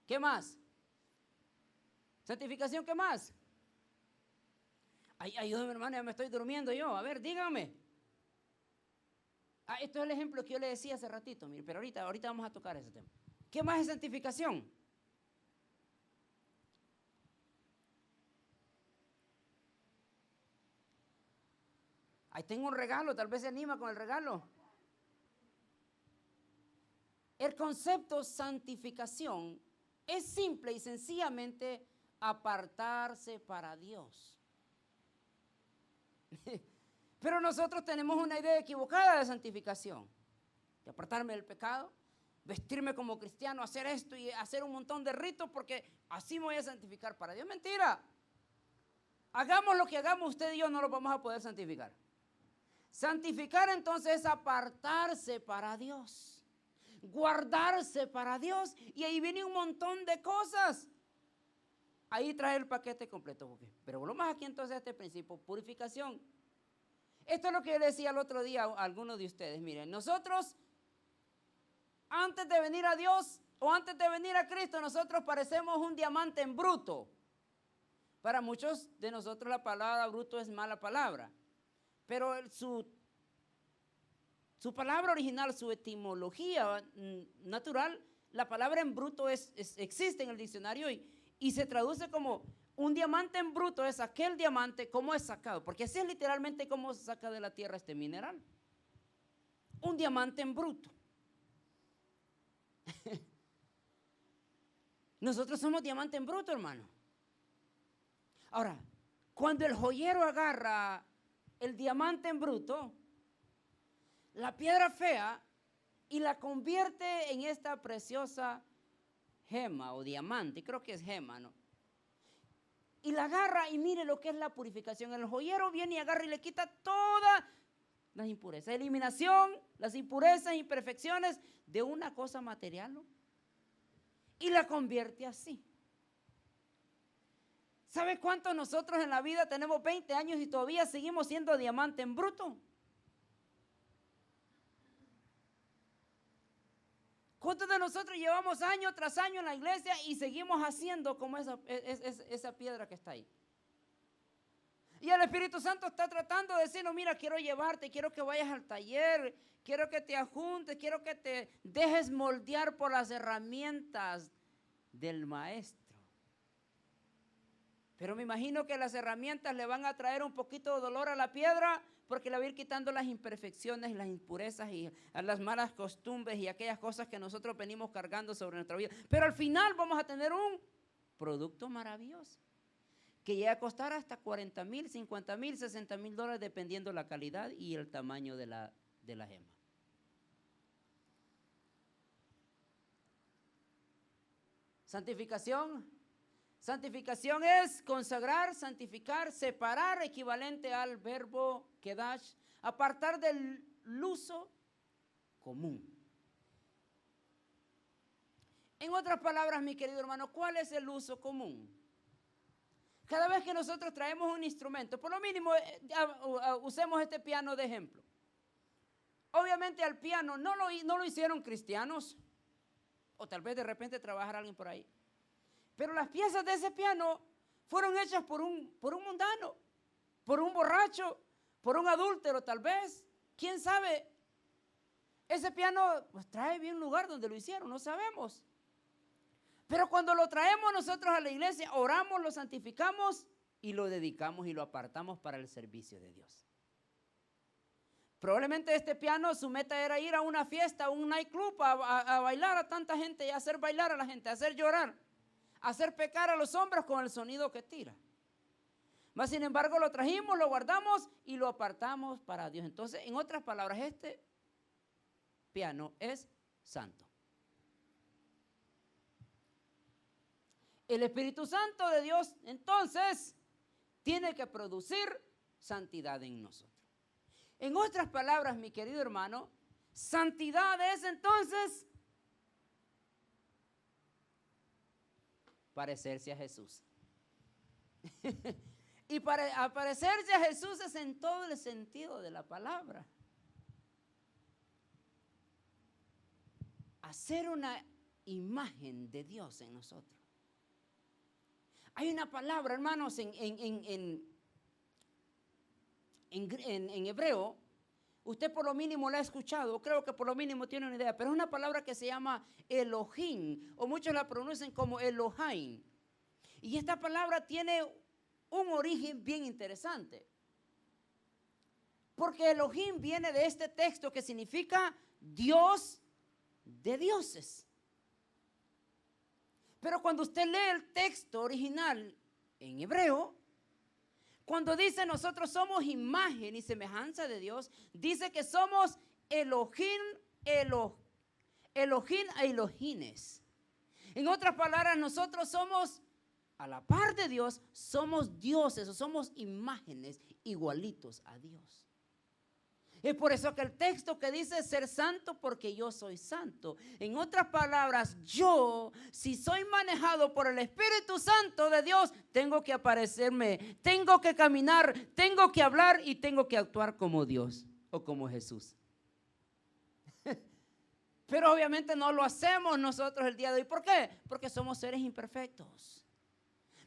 ¿Qué más? ¿Santificación qué más? Ay, ayúdame, hermano, ya me estoy durmiendo yo. A ver, dígame. Esto es el ejemplo que yo le decía hace ratito, mire, pero ahorita vamos a tocar ese tema. ¿Qué más es santificación? Ahí tengo un regalo, tal vez se anima con el regalo. El concepto santificación es simple y sencillamente apartarse para Dios. Pero nosotros tenemos una idea equivocada de santificación, de apartarme del pecado. vestirme como cristiano, hacer esto y hacer un montón de ritos porque así me voy a santificar para Dios. Mentira. Hagamos lo que hagamos, usted y yo no lo vamos a poder santificar. Santificar entonces es apartarse para Dios, guardarse para Dios, y ahí viene un montón de cosas. Ahí trae el paquete completo. Pero volvamos aquí entonces a este principio, purificación. Esto es lo que yo le decía el otro día a algunos de ustedes. Miren, nosotros antes de venir a Dios o antes de venir a Cristo, nosotros parecemos un diamante en bruto. Para muchos de nosotros la palabra bruto es mala palabra, pero su palabra original, su etimología natural, la palabra en bruto existe en el diccionario y se traduce como un diamante en bruto. Es aquel diamante como es sacado, porque así es literalmente como se saca de la tierra este mineral. Un diamante en bruto. Nosotros somos diamante en bruto, hermano. Ahora, cuando el joyero agarra el diamante en bruto, la piedra fea, y la convierte en esta preciosa gema o diamante, creo que es gema, ¿no? Y la agarra y mire lo que es la purificación. El joyero viene y agarra y le quita todas las impurezas, eliminación, las impurezas, imperfecciones de una cosa material, ¿no? Y la convierte así. ¿Sabe cuántos nosotros en la vida tenemos 20 años y todavía seguimos siendo diamante en bruto? ¿Cuántos de nosotros llevamos año tras año en la iglesia y seguimos haciendo como esa piedra que está ahí? Y el Espíritu Santo está tratando de decirnos, mira, quiero llevarte, quiero que vayas al taller, quiero que te ajuntes, quiero que te dejes moldear por las herramientas del maestro. Pero me imagino que las herramientas le van a traer un poquito de dolor a la piedra, porque le va a ir quitando las imperfecciones, las impurezas y las malas costumbres y aquellas cosas que nosotros venimos cargando sobre nuestra vida. Pero al final vamos a tener un producto maravilloso que llega a costar hasta 40 mil, 50 mil, 60 mil dólares, dependiendo la calidad y el tamaño de la gema. Santificación. Santificación es consagrar, santificar, separar, equivalente al verbo kedash, apartar del uso común. En otras palabras, mi querido hermano, ¿cuál es el uso común? Cada vez que nosotros traemos un instrumento, por lo mínimo, usemos este piano de ejemplo. Obviamente al piano no lo hicieron cristianos, o tal vez de repente trabajara alguien por ahí. Pero las piezas de ese piano fueron hechas por un mundano, por un borracho, por un adúltero tal vez. ¿Quién sabe? Ese piano pues trae bien lugar donde lo hicieron, no sabemos. Pero cuando lo traemos nosotros a la iglesia, oramos, lo santificamos y lo dedicamos y lo apartamos para el servicio de Dios. Probablemente este piano, su meta era ir a una fiesta, a un nightclub, a bailar a tanta gente y hacer bailar a la gente, hacer llorar, hacer pecar a los hombres con el sonido que tira. Mas sin embargo lo trajimos, lo guardamos y lo apartamos para Dios. Entonces, en otras palabras, este piano es santo. El Espíritu Santo de Dios, entonces, tiene que producir santidad en nosotros. En otras palabras, mi querido hermano, santidad es entonces parecerse a Jesús. Y para parecerse a Jesús es en todo el sentido de la palabra. Hacer una imagen de Dios en nosotros. Hay una palabra, hermanos, en hebreo, usted por lo mínimo la ha escuchado, creo que por lo mínimo tiene una idea, pero es una palabra que se llama Elohim, o muchos la pronuncian como Elohim. Y esta palabra tiene un origen bien interesante, porque Elohim viene de este texto que significa Dios de dioses. Pero cuando usted lee el texto original en hebreo, cuando dice nosotros somos imagen y semejanza de Dios, dice que somos Elohim, Elohim e Elohines. En otras palabras, nosotros somos, a la par de Dios, somos dioses o somos imágenes igualitos a Dios. Es por eso que el texto que dice ser santo porque yo soy santo. En otras palabras, yo, si soy manejado por el Espíritu Santo de Dios, tengo que aparecerme, tengo que caminar, tengo que hablar y tengo que actuar como Dios o como Jesús. Pero obviamente no lo hacemos nosotros el día de hoy. ¿Por qué? Porque somos seres imperfectos.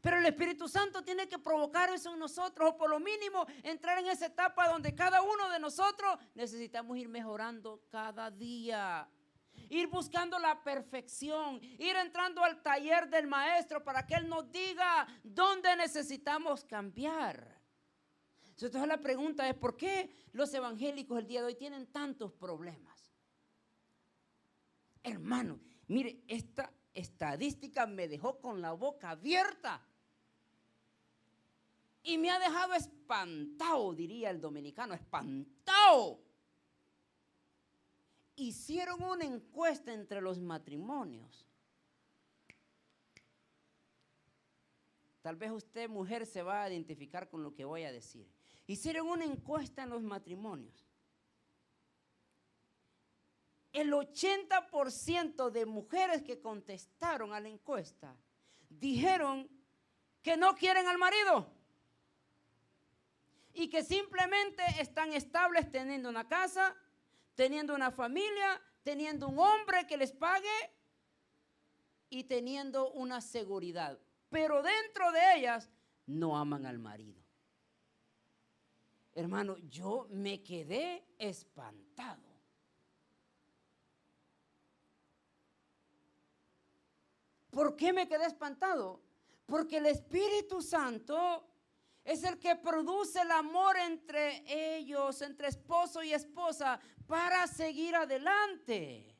Pero el Espíritu Santo tiene que provocar eso en nosotros, o por lo mínimo entrar en esa etapa donde cada uno de nosotros necesitamos ir mejorando cada día. Ir buscando la perfección, ir entrando al taller del maestro para que Él nos diga dónde necesitamos cambiar. Entonces la pregunta es, ¿por qué los evangélicos el día de hoy tienen tantos problemas? Hermano, mire, esta estadística me dejó con la boca abierta. Y me ha dejado espantado, diría el dominicano, espantado. Hicieron una encuesta entre los matrimonios. Tal vez usted, mujer, se va a identificar con lo que voy a decir. Hicieron una encuesta en los matrimonios. El 80% de mujeres que contestaron a la encuesta dijeron que no quieren al marido y que simplemente están estables teniendo una casa, teniendo una familia, teniendo un hombre que les pague y teniendo una seguridad. Pero dentro de ellas no aman al marido. Hermano, yo me quedé espantado. ¿Por qué me quedé espantado? Porque el Espíritu Santo es el que produce el amor entre ellos, entre esposo y esposa, para seguir adelante.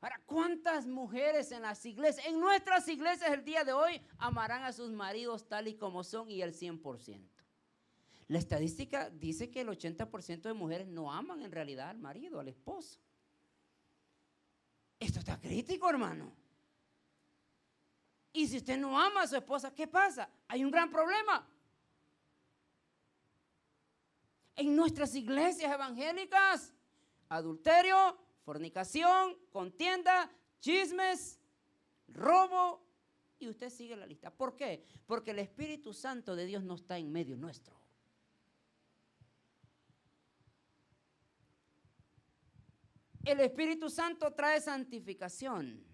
Ahora, ¿cuántas mujeres en las iglesias, en nuestras iglesias el día de hoy, amarán a sus maridos tal y como son y el 100%? La estadística dice que el 80% de mujeres no aman en realidad al marido, al esposo. Esto está crítico, hermano. Y si usted no ama a su esposa, ¿qué pasa? Hay un gran problema. En nuestras iglesias evangélicas, adulterio, fornicación, contienda, chismes, robo, y usted sigue la lista. ¿Por qué? Porque el Espíritu Santo de Dios no está en medio nuestro. El Espíritu Santo trae santificación.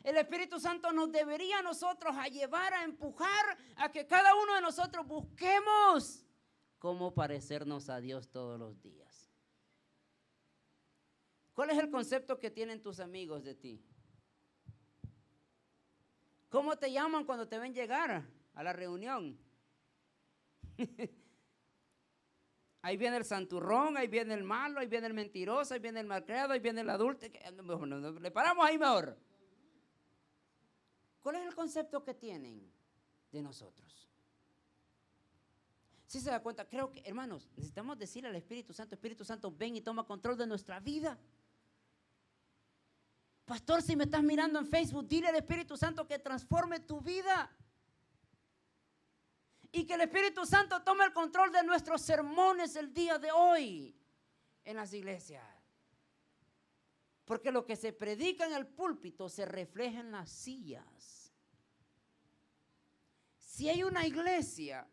El Espíritu Santo nos debería a nosotros a llevar, a empujar a que cada uno de nosotros busquemos cómo parecernos a Dios todos los días. ¿Cuál es el concepto que tienen tus amigos de ti? ¿Cómo te llaman cuando te ven llegar a la reunión? Ahí viene el santurrón, ahí viene el malo, ahí viene el mentiroso, ahí viene el malcriado, ahí viene el adulto. Le paramos ahí mejor. ¿Cuál es el concepto que tienen de nosotros? Si se da cuenta, creo que, hermanos, necesitamos decirle al Espíritu Santo, ven y toma control de nuestra vida. Pastor, si me estás mirando en Facebook, dile al Espíritu Santo que transforme tu vida. Y que el Espíritu Santo tome el control de nuestros sermones el día de hoy en las iglesias. Porque lo que se predica en el púlpito se refleja en las sillas. Si hay una iglesia,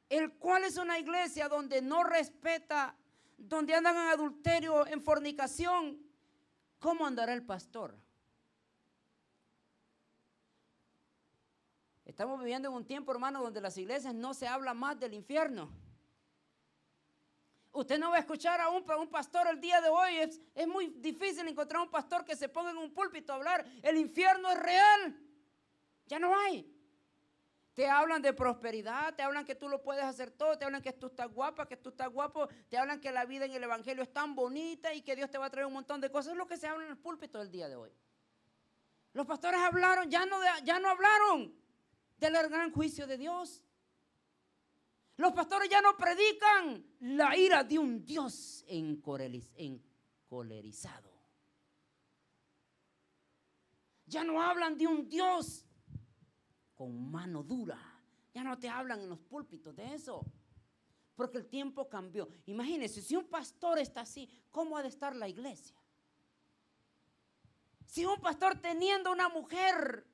el cual es una iglesia donde no respeta, donde andan en adulterio, en fornicación, ¿cómo andará el pastor? Estamos viviendo en un tiempo, hermano, donde las iglesias no se habla más del infierno. Usted no va a escuchar a un pastor el día de hoy. Es muy difícil encontrar un pastor que se ponga en un púlpito a hablar. El infierno es real. Ya no hay. Te hablan de prosperidad, te hablan que tú lo puedes hacer todo, te hablan que tú estás guapa, que tú estás guapo, te hablan que la vida en el evangelio es tan bonita y que Dios te va a traer un montón de cosas. Es lo que se habla en el púlpito el día de hoy. Los pastores hablaron, ya no hablaron del gran juicio de Dios. Los pastores ya no predican la ira de un Dios encolerizado. Ya no hablan de un Dios con mano dura. Ya no te hablan en los púlpitos de eso. Porque el tiempo cambió. Imagínense, si un pastor está así, ¿cómo ha de estar la iglesia? Si un pastor teniendo una mujer,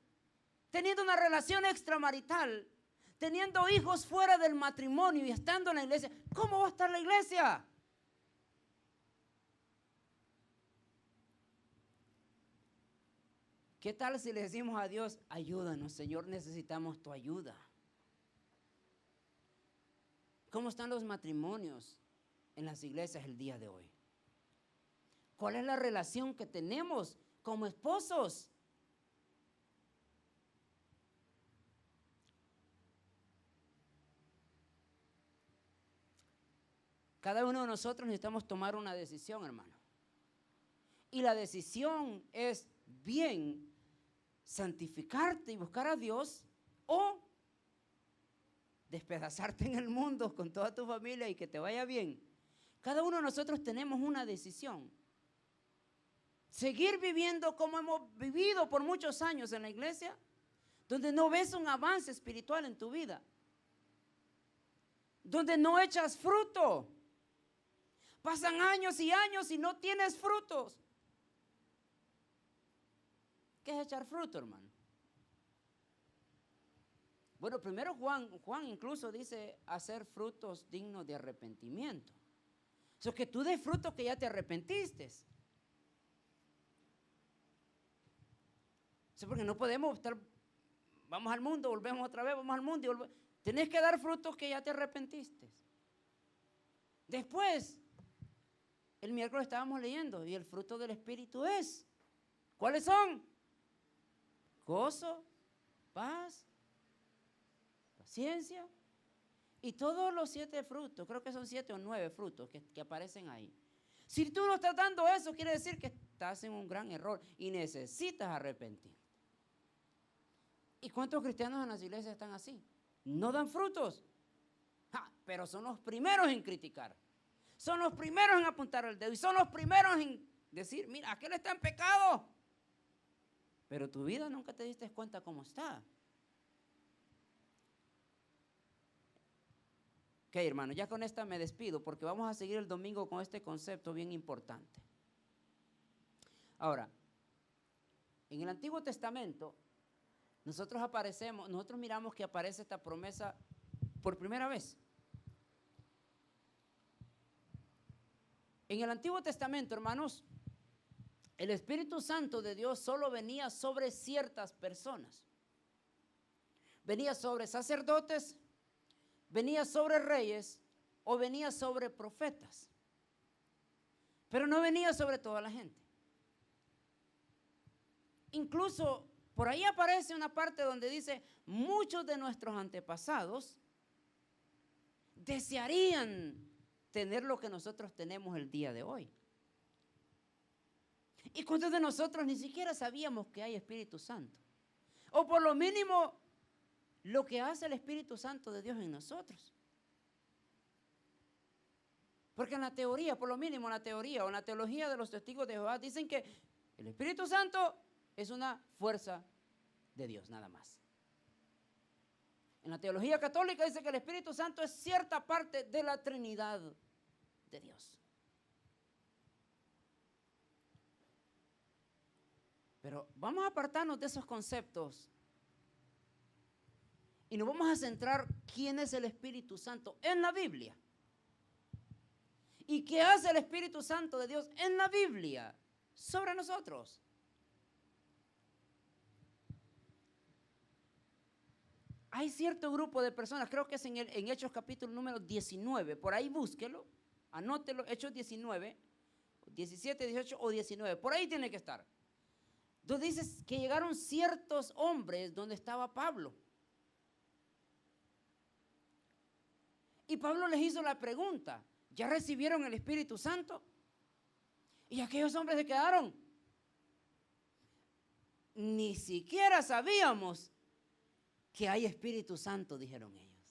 teniendo una relación extramarital, teniendo hijos fuera del matrimonio y estando en la iglesia, ¿cómo va a estar la iglesia? ¿Qué tal si le decimos a Dios, ayúdanos, Señor, necesitamos tu ayuda? ¿Cómo están los matrimonios en las iglesias el día de hoy? ¿Cuál es la relación que tenemos como esposos? Cada uno de nosotros necesitamos tomar una decisión, hermano. Y la decisión es bien santificarte y buscar a Dios o despedazarte en el mundo con toda tu familia y que te vaya bien. Cada uno de nosotros tenemos una decisión. Seguir viviendo como hemos vivido por muchos años en la iglesia, donde no ves un avance espiritual en tu vida, donde no echas fruto. Pasan años y años y no tienes frutos. ¿Qué es echar fruto, hermano? Bueno, primero Juan incluso dice hacer frutos dignos de arrepentimiento. Eso que tú des fruto que ya te arrepentiste. Eso porque no podemos estar, vamos al mundo, volvemos otra vez, vamos al mundo y volvemos. Tenés que dar frutos que ya te arrepentiste. Después, el miércoles estábamos leyendo y el fruto del Espíritu es, ¿cuáles son? Gozo, paz, paciencia y todos los 7 frutos, creo que son 7 o 9 frutos que aparecen ahí. Si tú no estás dando eso, quiere decir que estás en un gran error y necesitas arrepentirte. ¿Y cuántos cristianos en las iglesias están así? No dan frutos, pero son los primeros en criticar. Son los primeros en apuntar el dedo y son los primeros en decir, mira, aquel está en pecado. Pero tu vida nunca te diste cuenta cómo está. Ok, hermano, ya con esta me despido porque vamos a seguir el domingo con este concepto bien importante. Ahora, en el Antiguo Testamento, nosotros miramos que aparece esta promesa por primera vez. En el Antiguo Testamento, hermanos, el Espíritu Santo de Dios solo venía sobre ciertas personas. Venía sobre sacerdotes, venía sobre reyes o venía sobre profetas. Pero no venía sobre toda la gente. Incluso por ahí aparece una parte donde dice, muchos de nuestros antepasados desearían tener lo que nosotros tenemos el día de hoy. ¿Y cuántos de nosotros ni siquiera sabíamos que hay Espíritu Santo? O por lo mínimo, lo que hace el Espíritu Santo de Dios en nosotros. Porque en la teoría, por lo mínimo en la teoría o en la teología de los testigos de Jehová, dicen que el Espíritu Santo es una fuerza de Dios, nada más. En la teología católica dice que el Espíritu Santo es cierta parte de la Trinidad de Dios. Pero vamos a apartarnos de esos conceptos y nos vamos a centrar quién es el Espíritu Santo en la Biblia. ¿Y qué hace el Espíritu Santo de Dios en la Biblia sobre nosotros? Hay cierto grupo de personas, creo que es en Hechos capítulo número 19, por ahí búsquelo, anótelo, Hechos 19, 17, 18 o 19, por ahí tiene que estar. Donde dice que llegaron ciertos hombres donde estaba Pablo. Y Pablo les hizo la pregunta, ¿ya recibieron el Espíritu Santo? Y aquellos hombres se quedaron. Ni siquiera sabíamos que hay Espíritu Santo, dijeron ellos.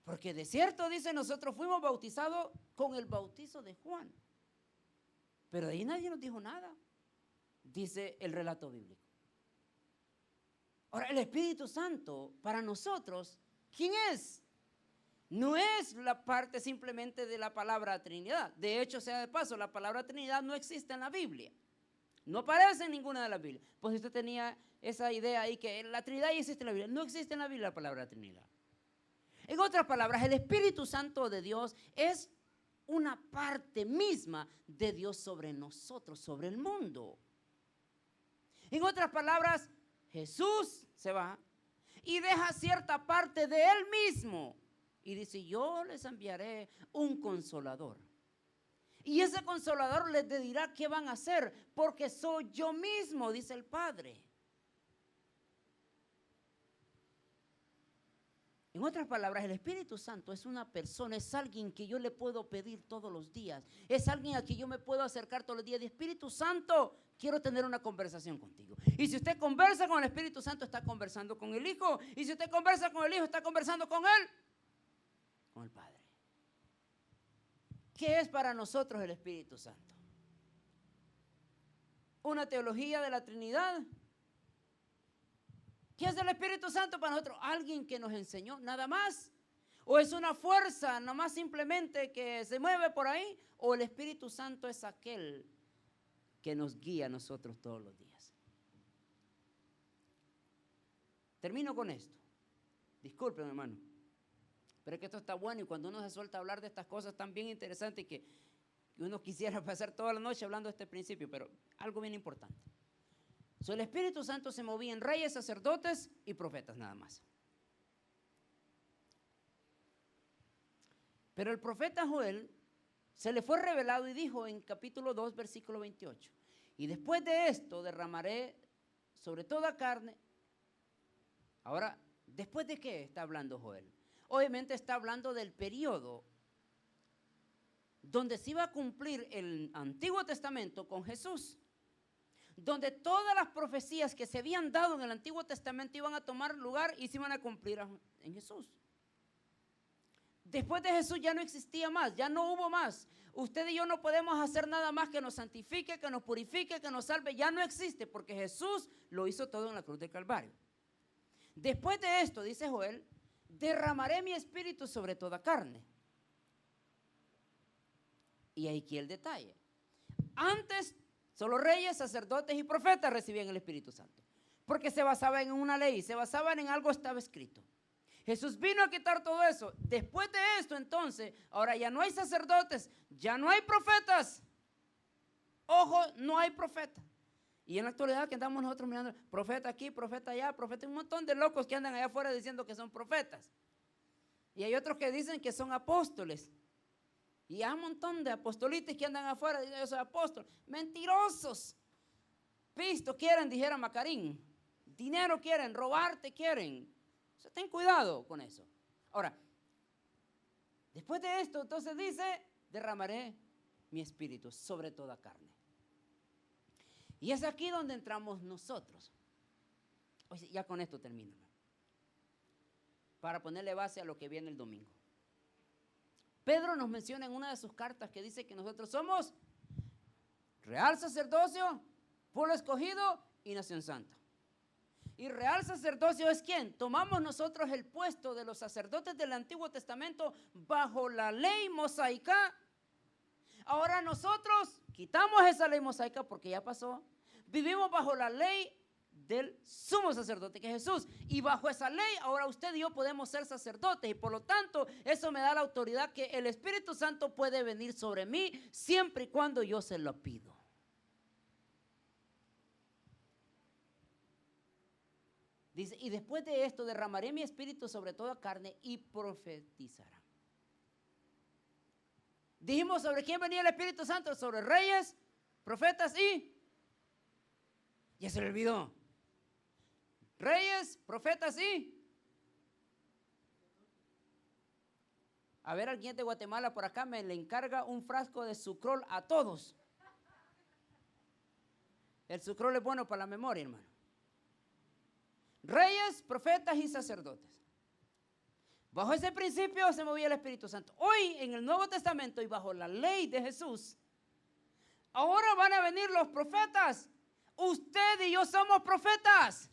Porque de cierto, dice, nosotros fuimos bautizados con el bautizo de Juan. Pero de ahí nadie nos dijo nada, dice el relato bíblico. Ahora, el Espíritu Santo para nosotros, ¿quién es? No es la parte simplemente de la palabra Trinidad. De hecho, sea de paso, la palabra Trinidad no existe en la Biblia. No aparece en ninguna de las Biblias. Pues usted tenía esa idea ahí que la Trinidad ya existe en la Biblia. No existe en la Biblia la palabra Trinidad. En otras palabras, el Espíritu Santo de Dios es una parte misma de Dios sobre nosotros, sobre el mundo. En otras palabras, Jesús se va y deja cierta parte de Él mismo. Y dice, yo les enviaré un consolador. Y ese consolador les dirá qué van a hacer, porque soy yo mismo, dice el Padre. En otras palabras, el Espíritu Santo es una persona, es alguien que yo le puedo pedir todos los días. Es alguien a quien yo me puedo acercar todos los días. De Espíritu Santo, quiero tener una conversación contigo. Y si usted conversa con el Espíritu Santo, está conversando con el Hijo. Y si usted conversa con el Hijo, está conversando con Él, con el Padre. ¿Qué es para nosotros el Espíritu Santo? ¿Una teología de la Trinidad? ¿Qué es el Espíritu Santo para nosotros? ¿Alguien que nos enseñó nada más? ¿O es una fuerza nomás simplemente que se mueve por ahí? ¿O el Espíritu Santo es aquel que nos guía a nosotros todos los días? Termino con esto. Disculpen, hermano, pero es que esto está bueno y cuando uno se suelta a hablar de estas cosas tan bien interesantes que uno quisiera pasar toda la noche hablando de este principio, pero algo bien importante. El Espíritu Santo se movía en reyes, sacerdotes y profetas nada más. Pero el profeta Joel se le fue revelado y dijo en capítulo 2, versículo 28, y después de esto derramaré sobre toda carne. Ahora, ¿después de qué está hablando Joel? Obviamente está hablando del periodo donde se iba a cumplir el Antiguo Testamento con Jesús, donde todas las profecías que se habían dado en el Antiguo Testamento iban a tomar lugar y se iban a cumplir en Jesús. Después de Jesús ya no existía más, ya no hubo más. Usted y yo no podemos hacer nada más que nos santifique, que nos purifique, que nos salve. Ya no existe porque Jesús lo hizo todo en la cruz del Calvario. Después de esto, dice Joel, derramaré mi espíritu sobre toda carne. Y aquí el detalle. Antes, solo reyes, sacerdotes y profetas recibían el Espíritu Santo, porque se basaban en una ley, se basaban en algo que estaba escrito. Jesús vino a quitar todo eso. Después de esto, entonces, ahora ya no hay sacerdotes, ya no hay profetas. Ojo, no hay profeta. Y en la actualidad que andamos nosotros mirando, profeta aquí, profeta allá, profeta, un montón de locos que andan allá afuera diciendo que son profetas. Y hay otros que dicen que son apóstoles. Y hay un montón de apostolites que andan afuera diciendo yo soy apóstol. Mentirosos. Pisto quieren, dijera Macarín. Dinero quieren, robarte quieren. O sea, ten cuidado con eso. Ahora, después de esto, entonces dice, derramaré mi espíritu sobre toda carne. Y es aquí donde entramos nosotros. Oye, ya con esto termino, para ponerle base a lo que viene el domingo. Pedro nos menciona en una de sus cartas que dice que nosotros somos real sacerdocio, pueblo escogido y nación santa. Y real sacerdocio es ¿quién? Tomamos nosotros el puesto de los sacerdotes del Antiguo Testamento bajo la ley mosaica. Ahora nosotros quitamos esa ley mosaica porque ya pasó. Vivimos bajo la ley del sumo sacerdote que es Jesús, y bajo esa ley ahora usted y yo podemos ser sacerdotes, y por lo tanto eso me da la autoridad que el Espíritu Santo puede venir sobre mí siempre y cuando yo se lo pido. Dice, y después de esto derramaré mi espíritu sobre toda carne y profetizará. Dijimos sobre quién venía el Espíritu Santo, sobre reyes, profetas y ya se le olvidó. Reyes, profetas y a ver, alguien de Guatemala por acá me le encarga un frasco de sucrol a todos. El sucrol es bueno para la memoria, hermano. Reyes, profetas y sacerdotes. Bajo ese principio se movía el Espíritu Santo. Hoy en el Nuevo Testamento y bajo la ley de Jesús, Ahora van a venir los profetas. Usted y yo somos profetas.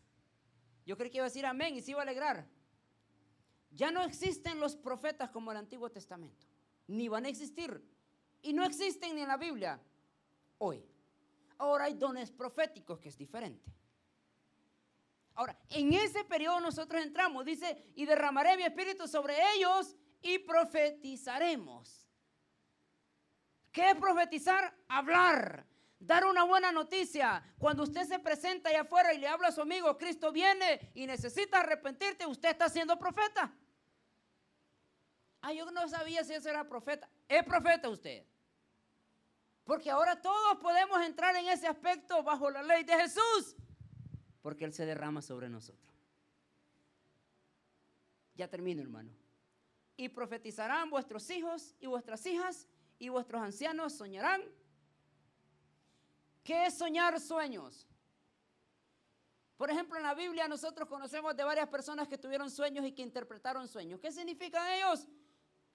Yo creí que iba a decir amén y se iba a alegrar. Ya no existen los profetas como el Antiguo Testamento, ni van a existir. Y no existen ni en la Biblia hoy. Ahora hay dones proféticos, que es diferente. Ahora, en ese periodo nosotros entramos, dice, y derramaré mi espíritu sobre ellos y profetizaremos. ¿Qué es profetizar? Hablar, dar una buena noticia. Cuando usted se presenta allá afuera y le habla a su amigo, Cristo viene y necesita arrepentirte, usted está siendo profeta. Yo no sabía si eso era profeta. Es profeta usted. Porque ahora todos podemos entrar en ese aspecto bajo la ley de Jesús. Porque Él se derrama sobre nosotros. Ya termino, hermano. Y profetizarán vuestros hijos y vuestras hijas y vuestros ancianos soñarán. ¿Qué es soñar sueños? Por ejemplo, en la Biblia nosotros conocemos de varias personas que tuvieron sueños y que interpretaron sueños. ¿Qué significan ellos?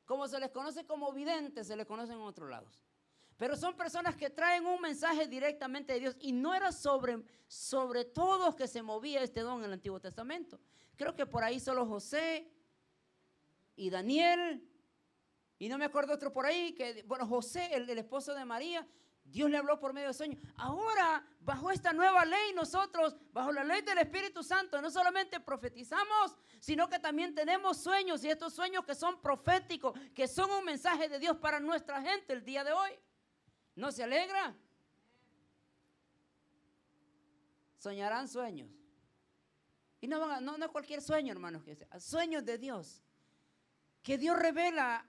Como se les conoce como videntes, se les conocen en otros lados. Pero son personas que traen un mensaje directamente de Dios. Y no era sobre todos que se movía este don en el Antiguo Testamento. Creo que por ahí solo José y Daniel. Y no me acuerdo otro por ahí. Bueno, José, el esposo de María, Dios le habló por medio de sueños. Ahora, bajo esta nueva ley, nosotros, bajo la ley del Espíritu Santo, no solamente profetizamos, sino que también tenemos sueños. Y estos sueños que son proféticos, que son un mensaje de Dios para nuestra gente el día de hoy. ¿No se alegra? Soñarán sueños. Y no es cualquier sueño, hermanos, sueños de Dios. Que Dios revela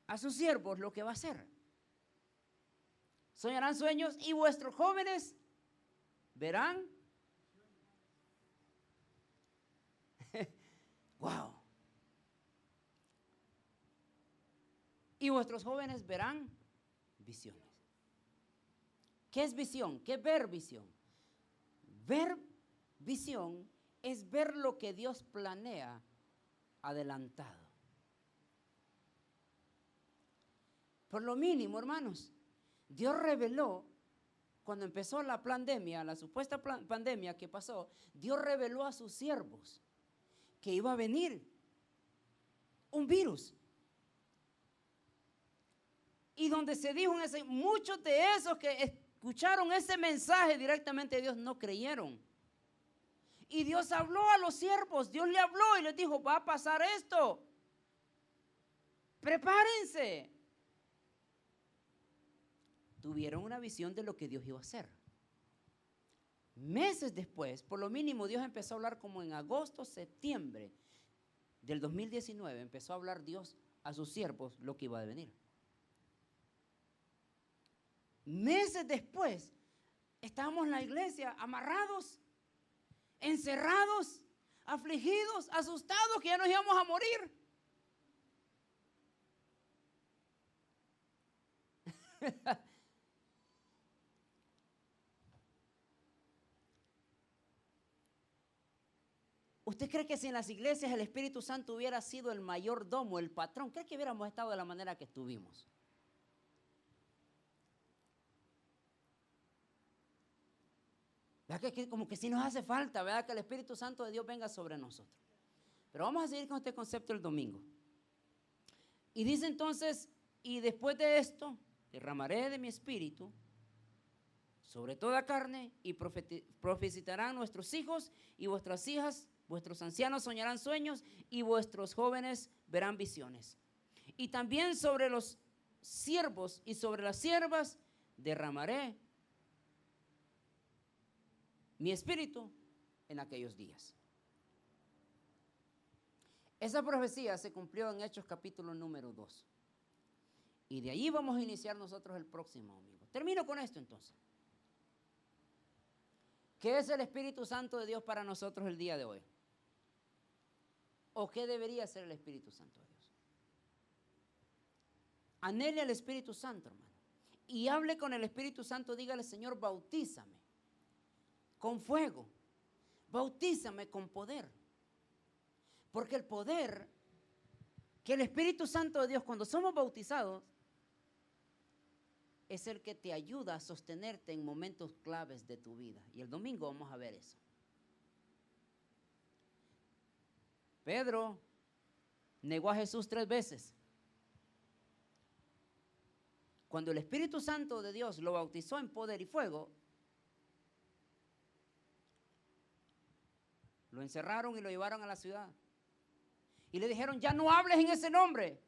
a sus siervos lo que va a hacer. Soñarán sueños y vuestros jóvenes verán. Wow. Y vuestros jóvenes verán visiones. ¿Qué es visión? ¿Qué es ver visión? Ver visión es ver lo que Dios planea adelantado. Por lo mínimo, hermanos, Dios reveló, cuando empezó la pandemia, la supuesta pandemia que pasó, Dios reveló a sus siervos que iba a venir un virus. Y donde se dijo, muchos de esos que escucharon ese mensaje directamente de Dios no creyeron. Y Dios habló a los siervos, Dios le habló y les dijo, va a pasar esto. Prepárense. Tuvieron una visión de lo que Dios iba a hacer. Meses después, por lo mínimo, Dios empezó a hablar como en agosto, septiembre del 2019, empezó a hablar Dios a sus siervos lo que iba a venir. Meses después, estábamos en la iglesia amarrados, encerrados, afligidos, asustados, que ya nos íbamos a morir. ¿Usted cree que si en las iglesias el Espíritu Santo hubiera sido el mayordomo, el patrón, cree que hubiéramos estado de la manera que estuvimos? ¿Verdad que como que sí nos hace falta, verdad, que el Espíritu Santo de Dios venga sobre nosotros? Pero vamos a seguir con este concepto el domingo. Y dice entonces, y después de esto, derramaré de mi espíritu sobre toda carne y profetizarán nuestros hijos y vuestras hijas, vuestros ancianos soñarán sueños y vuestros jóvenes verán visiones. Y también sobre los siervos y sobre las siervas derramaré mi espíritu en aquellos días. Esa profecía se cumplió en Hechos capítulo número 2. Y de allí vamos a iniciar nosotros el próximo domingo. Termino con esto entonces. ¿Qué es el Espíritu Santo de Dios para nosotros el día de hoy? ¿O qué debería ser el Espíritu Santo de Dios? Anhele al Espíritu Santo, hermano. Y hable con el Espíritu Santo, dígale, Señor, bautízame con fuego, bautízame con poder. Porque el poder que el Espíritu Santo de Dios, cuando somos bautizados, es el que te ayuda a sostenerte en momentos claves de tu vida. Y el domingo vamos a ver eso. Pedro negó a Jesús 3 veces. Cuando el Espíritu Santo de Dios lo bautizó en poder y fuego, lo encerraron y lo llevaron a la ciudad. Y le dijeron, ya no hables en ese nombre.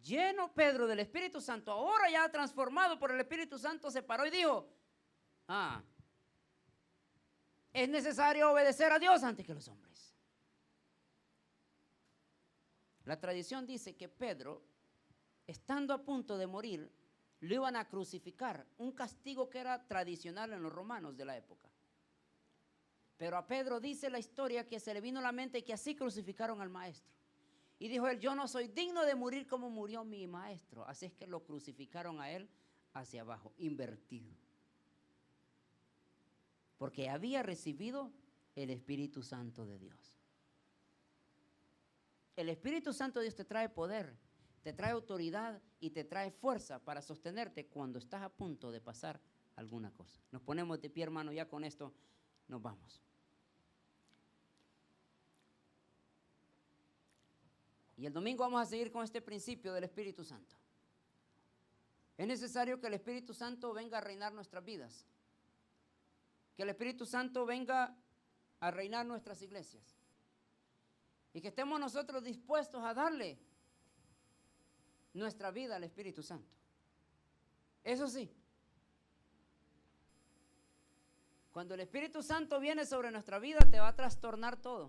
Lleno Pedro del Espíritu Santo, ahora ya transformado por el Espíritu Santo, se paró y dijo, es necesario obedecer a Dios antes que los hombres. La tradición dice que Pedro, estando a punto de morir, lo iban a crucificar, un castigo que era tradicional en los romanos de la época. Pero a Pedro dice la historia que se le vino a la mente que así crucificaron al maestro. Y dijo él, yo no soy digno de morir como murió mi maestro. Así es que lo crucificaron a él hacia abajo, invertido. Porque había recibido el Espíritu Santo de Dios. El Espíritu Santo de Dios te trae poder, te trae autoridad y te trae fuerza para sostenerte cuando estás a punto de pasar alguna cosa. Nos ponemos de pie, hermano, ya con esto nos vamos. Y el domingo vamos a seguir con este principio del Espíritu Santo. Es necesario que el Espíritu Santo venga a reinar nuestras vidas. Que el Espíritu Santo venga a reinar nuestras iglesias. Y que estemos nosotros dispuestos a darle nuestra vida al Espíritu Santo. Eso sí, cuando el Espíritu Santo viene sobre nuestra vida, te va a trastornar todo.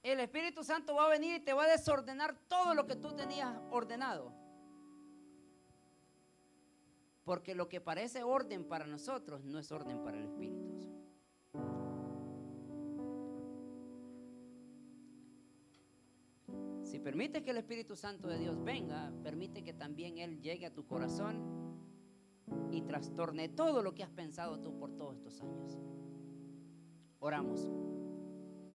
El Espíritu Santo va a venir y te va a desordenar todo lo que tú tenías ordenado. Porque lo que parece orden para nosotros no es orden para el Espíritu. Si permites que el Espíritu Santo de Dios venga, permite que también Él llegue a tu corazón y trastorne todo lo que has pensado tú por todos estos años. Oramos.